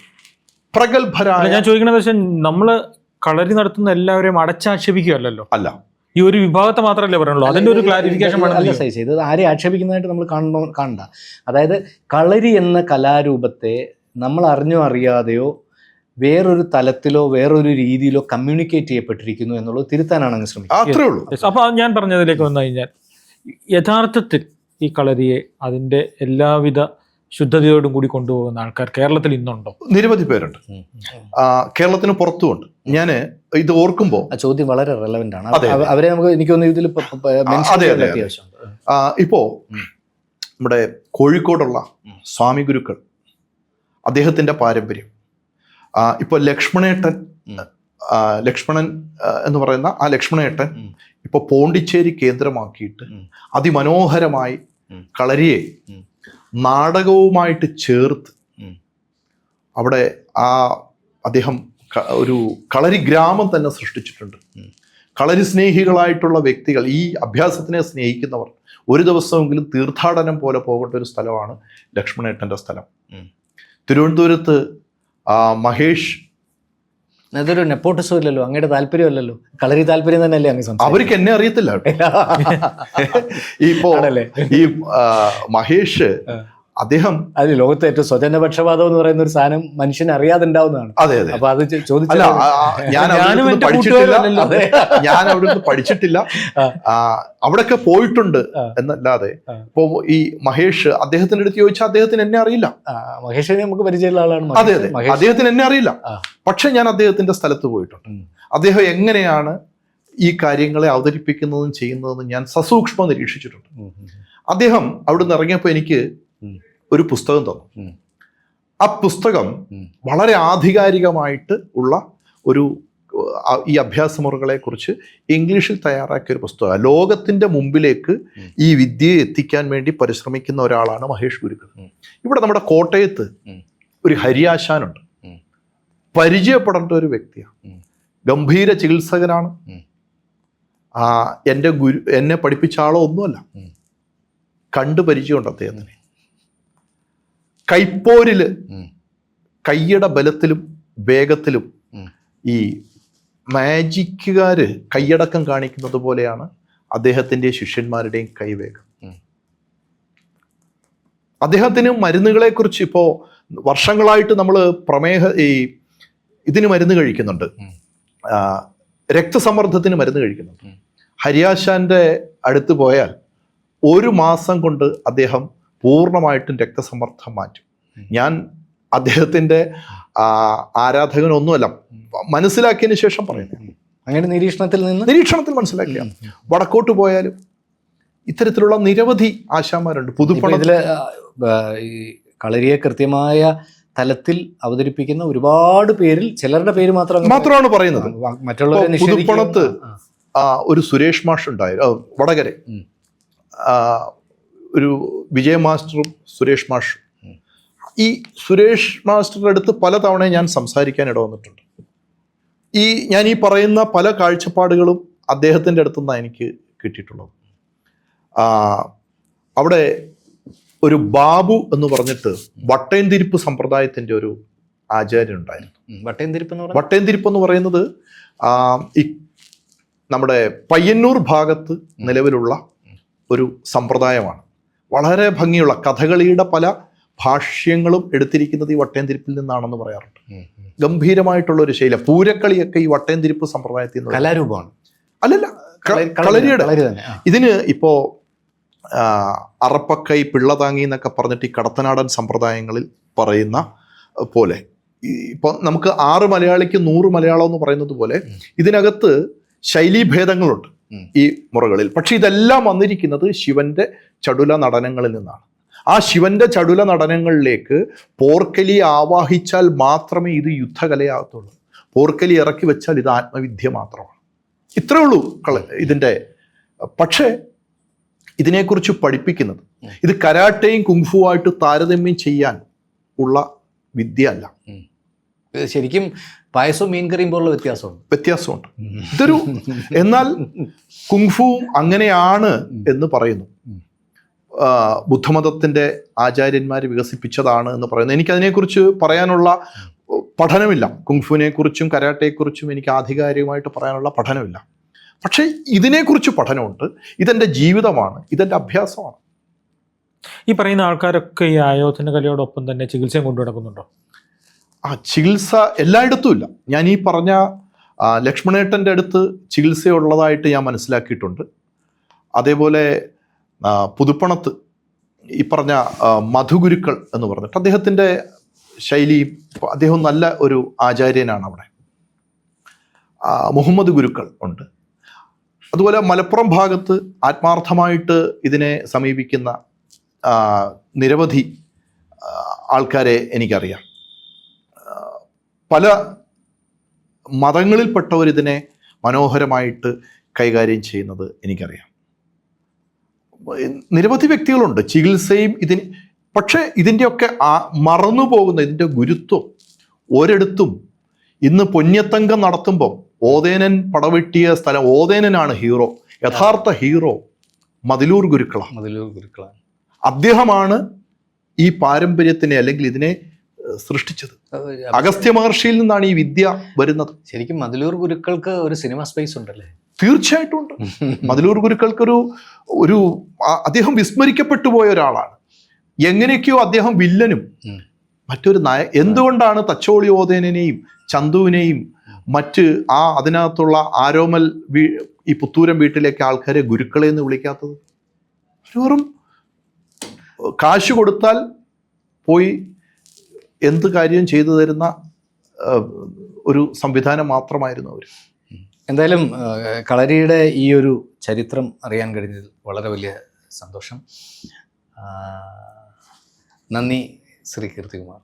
പ്രഗത്ഭരായ. ഞാൻ ചോദിക്കണത് വെച്ചാൽ നമ്മള് കളരി നടത്തുന്ന എല്ലാവരെയും അടച്ചാക്ഷേപിക്കുകയല്ലോ. അല്ല, ഈ ഒരു വിഭാഗത്തെ മാത്രമല്ലേ പറയുള്ളൂ. അതിന്റെ ഒരു ക്ലാരിഫിക്കേഷൻ അല്ല സൈസ് ഇത് ആരെയും ആക്ഷേപിക്കുന്നതായിട്ട് നമ്മൾ കാണണ്ട. അതായത് കളരി എന്ന കലാരൂപത്തെ നമ്മൾ അറിഞ്ഞോ അറിയാതെയോ വേറൊരു തലത്തിലോ വേറൊരു രീതിയിലോ കമ്മ്യൂണിക്കേറ്റ് ചെയ്യപ്പെട്ടിരിക്കുന്നു എന്നുള്ളത് തിരുത്താനാണ് അങ്ങ് ശ്രമിക്കുന്നത്. അപ്പൊ ഞാൻ പറഞ്ഞതിലേക്ക് വന്നു കഴിഞ്ഞാൽ യഥാർത്ഥത്തിൽ ഈ കളരിയെ അതിന്റെ എല്ലാവിധ ശുദ്ധതയോടും കൂടി കൊണ്ടുപോകുന്ന ആൾക്കാർ കേരളത്തിൽ ഇന്നുണ്ടോ? നിരവധി പേരുണ്ട്, കേരളത്തിന് പുറത്തുമുണ്ട്. ഞാൻ ഇത് ഓർക്കുമ്പോൾ ആ ചോദ്യം വളരെ റെലവെന്റ് ആണ്. അവരെ നമുക്ക് എനിക്കൊന്ന് ഇതിൽ ഇപ്പോ നമ്മുടെ കോഴിക്കോടുള്ള സ്വാമി ഗുരുക്കൾ, അദ്ദേഹത്തിന്റെ പാരമ്പര്യം, ഇപ്പൊ ലക്ഷ്മണൻ എന്ന് പറയുന്ന ആ ലക്ഷ്മണേട്ടൻ ഇപ്പൊ പോണ്ടിച്ചേരി കേന്ദ്രമാക്കിയിട്ട് അതിമനോഹരമായി കളരിയെ നാടകവുമായിട്ട് ചേർത്ത് അവിടെ അദ്ദേഹം ഒരു കളരി ഗ്രാമം തന്നെ സൃഷ്ടിച്ചിട്ടുണ്ട്. കളരി സ്നേഹികളായിട്ടുള്ള വ്യക്തികൾ, ഈ അഭ്യാസത്തിനെ സ്നേഹിക്കുന്നവർ ഒരു ദിവസമെങ്കിലും തീർത്ഥാടനം പോലെ പോകേണ്ട ഒരു സ്ഥലമാണ് ലക്ഷ്മണേട്ടൻ്റെ സ്ഥലം. തിരുവനന്തപുരത്ത് മഹേഷ്, അതൊരു നെപ്പോട്ടിസം ഇല്ലല്ലോ, അങ്ങയുടെ താല്പര്യമല്ലല്ലോ, കളരി താല്പര്യം തന്നെയല്ലേ അങ്ങ്? അവർക്ക് എന്നെ അറിയത്തില്ല. ഇപ്പോ ഈ മഹേഷ് അദ്ദേഹം അതിൽ ലോകത്തെ ഏറ്റവും സ്വജനപക്ഷപാതം എന്ന് പറയുന്ന ഒരു സാധനം മനുഷ്യനെ അറിയാതെ ഉണ്ടാവുന്നതാണ്. അതെ അതെ. അപ്പൊ അത് ഞാൻ അവിടുന്ന് പഠിച്ചിട്ടില്ല, അവിടെയൊക്കെ പോയിട്ടുണ്ട് എന്നല്ലാതെ. ഇപ്പോ ഈ മഹേഷ്, അദ്ദേഹത്തിന്റെ അടുത്ത് ചോദിച്ചാൽ അദ്ദേഹത്തിന് എന്നെ അറിയില്ല. മഹേഷിനെ നമുക്ക് പരിചയമുള്ള ആളാണ്. അതെ അതെ, അദ്ദേഹത്തിന് എന്നെ അറിയില്ല. പക്ഷെ ഞാൻ അദ്ദേഹത്തിന്റെ സ്ഥലത്ത് പോയിട്ടുണ്ട്. അദ്ദേഹം എങ്ങനെയാണ് ഈ കാര്യങ്ങളെ അവതരിപ്പിക്കുന്നതും ചെയ്യുന്നതെന്ന് ഞാൻ സസൂക്ഷ്മം നിരീക്ഷിച്ചിട്ടുണ്ട്. അദ്ദേഹം അവിടുന്ന് ഇറങ്ങിയപ്പോൾ എനിക്ക് ഒരു പുസ്തകം തന്നു. ആ പുസ്തകം വളരെ ആധികാരികമായിട്ട് ഉള്ള ഒരു ഈ അഭ്യാസമുറകളെ കുറിച്ച് ഇംഗ്ലീഷിൽ തയ്യാറാക്കിയ ഒരു പുസ്തകം. ലോകത്തിന്റെ മുമ്പിലേക്ക് ഈ വിദ്യയെ എത്തിക്കാൻ വേണ്ടി പരിശ്രമിക്കുന്ന ഒരാളാണ് മഹേഷ് ഗുരുക്കൾ. ഇവിടെ നമ്മുടെ കോട്ടയത്ത് ഒരു ഹരിയാശാനുണ്ട്, പരിചയപ്പെടേണ്ട ഒരു വ്യക്തിയാണ്. ഗംഭീര ചികിത്സകനാണ്. എൻ്റെ എന്നെ പഠിപ്പിച്ച ആളോ ഒന്നുമല്ല, കണ്ടു പരിചയമുണ്ട് അദ്ദേഹത്തിന്. കൈപ്പോരില് കയ്യുടെ ബലത്തിലും വേഗത്തിലും ഈ മാജിക്കുകാര് കൈയടക്കം കാണിക്കുന്നത് പോലെയാണ് അദ്ദേഹത്തിൻ്റെ ശിഷ്യന്മാരുടെയും കൈവേഗം. അദ്ദേഹത്തിന് മരുന്നുകളെക്കുറിച്ച് ഇപ്പോൾ വർഷങ്ങളായിട്ട് നമ്മൾ ഇതിന് മരുന്ന് കഴിക്കുന്നുണ്ട്, രക്തസമ്മർദ്ദത്തിന് മരുന്ന് കഴിക്കുന്നുണ്ട്. ഹരിയാശാന്റെ അടുത്ത് പോയാൽ 1 മാസം കൊണ്ട് അദ്ദേഹം പൂർണ്ണമായിട്ടും രക്തസമ്മർദ്ദം മാറ്റും. ഞാൻ അദ്ദേഹത്തിൻ്റെ ആരാധകനൊന്നുമല്ല, മനസ്സിലാക്കിയതിന് ശേഷം പറയുന്നത്. അങ്ങനെ നിരീക്ഷണത്തിൽ മനസ്സിലാക്കിയ വടക്കോട്ട് പോയാലും ഇത്തരത്തിലുള്ള നിരവധി ആശാന്മാരുണ്ട്. പുതുപ്പണത്തില് ഈ കളരിയെ കൃത്യമായ തലത്തിൽ അവതരിപ്പിക്കുന്ന ഒരുപാട് പേരിൽ ചിലരുടെ പേര് മാത്രമാണ് പറയുന്നത്. മറ്റുള്ളവരെ പുതുപ്പണത്ത് ഒരു സുരേഷ് മാഷ് ഉണ്ടായിരുന്നു, വടകര ഒരു വിജയ മാസ്റ്ററും സുരേഷ് മാഷും. ഈ സുരേഷ് മാസ്റ്ററുടെ അടുത്ത് പല തവണയും ഞാൻ സംസാരിക്കാൻ ഇടവന്നിട്ടുണ്ട്. ഞാൻ ഈ പറയുന്ന പല കാഴ്ചപ്പാടുകളും അദ്ദേഹത്തിൻ്റെ അടുത്തു നിന്നാണ് എനിക്ക് കിട്ടിയിട്ടുള്ളത്. അവിടെ ഒരു ബാബു എന്ന് പറഞ്ഞിട്ട് വട്ടേന്തിരിപ്പ് സമ്പ്രദായത്തിൻ്റെ ഒരു ആചാര്യൻ ഉണ്ടായിരുന്നു. വട്ടേന്തിരിപ്പ് എന്ന് പറയുന്നത് ഈ നമ്മുടെ പയ്യന്നൂർ ഭാഗത്ത് നിലവിലുള്ള ഒരു സമ്പ്രദായമാണ്. വളരെ ഭംഗിയുള്ള കഥകളിയുടെ പല ഭാഷ്യങ്ങളും എടുത്തിരിക്കുന്നത് ഈ വട്ടേന്തിരിപ്പിൽ നിന്നാണെന്ന് പറയാറുണ്ട്. ഗംഭീരമായിട്ടുള്ള ഒരു ശൈലി. പൂരക്കളിയൊക്കെ ഈ വട്ടേന്തിരിപ്പ് സമ്പ്രദായത്തിൽ നിന്ന് കലാരൂപമാണ്. അല്ലല്ല, കളരിയുടെ. ഇതിന് ഇപ്പോ അറപ്പക്കൈ, പിള്ളതാങ്ങി എന്നൊക്കെ പറഞ്ഞിട്ട് ഈ കടത്തനാടൻ സമ്പ്രദായങ്ങളിൽ പറയുന്ന പോലെ ഇപ്പൊ നമുക്ക് 6 മലയാളിക്ക് 100 മലയാളം എന്ന് പറയുന്നത് പോലെ ഇതിനകത്ത് ശൈലീഭേദങ്ങളുണ്ട് ഈ മുറകളിൽ. പക്ഷെ ഇതെല്ലാം വന്നിരിക്കുന്നത് ശിവന്റെ ചടുല നടനങ്ങളിൽ നിന്നാണ്. ആ ശിവന്റെ ചടുല നടനങ്ങളിലേക്ക് പോർക്കലി ആവാഹിച്ചാൽ മാത്രമേ ഇത് യുദ്ധകലയാകത്തുള്ളൂ. പോർക്കലി ഇറക്കി വെച്ചാൽ ഇത് ആത്മവിദ്യ മാത്രമാണ്. ഇത്രേ ഉള്ളൂ ഇതിൻ്റെ. പക്ഷേ ഇതിനെക്കുറിച്ച് പഠിപ്പിക്കുന്നത് ഇത് കരാട്ടയും കുങ്ഫുവായിട്ട് താരതമ്യം ചെയ്യാൻ ഉള്ള വിദ്യ അല്ല. ശരിക്കും പായസവും മീൻകറിയും പോലുള്ള വ്യത്യാസമുണ്ട്. ഇതൊരു എന്നാൽ കുങ്ഫു അങ്ങനെയാണ് എന്ന് പറയുന്നു. ബുദ്ധമതത്തിൻ്റെ ആചാര്യന്മാർ വികസിപ്പിച്ചതാണ് എന്ന് പറയുന്നു. എനിക്കതിനെക്കുറിച്ച് പറയാനുള്ള പഠനമില്ല. കുങ്ഫുവിനെ കുറിച്ചും കരാട്ടയെക്കുറിച്ചും എനിക്ക് ആധികാരികമായിട്ട് പറയാനുള്ള പഠനമില്ല. പക്ഷേ ഇതിനെക്കുറിച്ച് പഠനമുണ്ട്. ഇതെൻ്റെ ജീവിതമാണ്, ഇതെൻ്റെ അഭ്യാസമാണ്. ഈ പറയുന്ന ആൾക്കാരൊക്കെ ഈ ആയോധന കലയോടൊപ്പം തന്നെ ചികിത്സയും കൊണ്ടു നടക്കുന്നുണ്ടോ? ചികിത്സ എല്ലായിടത്തും ഇല്ല. ഞാൻ ഈ പറഞ്ഞ ലക്ഷ്മണേട്ടൻ്റെ അടുത്ത് ചികിത്സയുള്ളതായിട്ട് ഞാൻ മനസ്സിലാക്കിയിട്ടുണ്ട്. അതേപോലെ പുതുപ്പണത്ത് ഈ പറഞ്ഞ മധുഗുരുക്കൾ എന്ന് പറഞ്ഞിട്ട് അദ്ദേഹത്തിൻ്റെ ശൈലിയും, അദ്ദേഹം നല്ല ഒരു ആചാര്യനാണ്. അവിടെ മുഹമ്മദ് ഗുരുക്കൾ ഉണ്ട്. അതുപോലെ മലപ്പുറം ഭാഗത്ത് ആത്മാർത്ഥമായിട്ട് ഇതിനെ സമീപിക്കുന്ന നിരവധി ആൾക്കാരെ എനിക്കറിയാം. പല മതങ്ങളിൽപ്പെട്ടവർ ഇതിനെ മനോഹരമായിട്ട് കൈകാര്യം ചെയ്യുന്നത് എനിക്കറിയാം. നിരവധി വ്യക്തികളുണ്ട് ചികിത്സയും ഇതിന്. പക്ഷേ ഇതിൻ്റെയൊക്കെ മറന്നു പോകുന്ന ഇതിൻ്റെ ഗുരുത്വം ഒരിടത്തും. ഇന്ന് പൊന്യത്തങ്കം നടത്തുമ്പം ഓതേനൻ പടവെട്ടിയ സ്ഥലം, ഓതേനനാണ് ഹീറോ. യഥാർത്ഥ ഹീറോ മതിലൂർ ഗുരുക്കളാണ്. അദ്ദേഹമാണ് ഈ പാരമ്പര്യത്തിനെ അല്ലെങ്കിൽ ഇതിനെ സൃഷ്ടിച്ചത്. അഗസ്ത്യ മഹർഷിയിൽ നിന്നാണ് ഈ വിദ്യ വരുന്നത്. ശരിക്കും മതിലൂർ ഗുരുക്കൾക്ക് ഒരു സിനിമ സ്പേസ് ഉണ്ടല്ലേ? തീർച്ചയായിട്ടും ഉണ്ട്. മതിലൂർ ഗുരുക്കൾക്കൊരു അദ്ദേഹം വിസ്മരിക്കപ്പെട്ടു പോയ ഒരാളാണ്. എങ്ങനെയൊക്കെയോ അദ്ദേഹം വില്ലനും മറ്റൊരു എന്തുകൊണ്ടാണ് തച്ചോളി ഓതേനെയും ചന്തുവിനെയും മറ്റ് അതിനകത്തുള്ള ആരോമൽ ഈ പുത്തൂരം വീട്ടിലേക്ക് ആൾക്കാരെ ഗുരുക്കളെ എന്ന് വിളിക്കാത്തത്? വെറും കാശ് കൊടുത്താൽ പോയി എന്ത് കാര്യം ചെയ്തു തരുന്ന ഒരു സംവിധാനം മാത്രമായിരുന്നു അവർ. എന്തായാലും കളരിയുടെ ഈ ഒരു ചരിത്രം അറിയാൻ കഴിഞ്ഞതിൽ വളരെ വലിയ സന്തോഷം. നന്ദി ശ്രീ കീർത്തികുമാർ.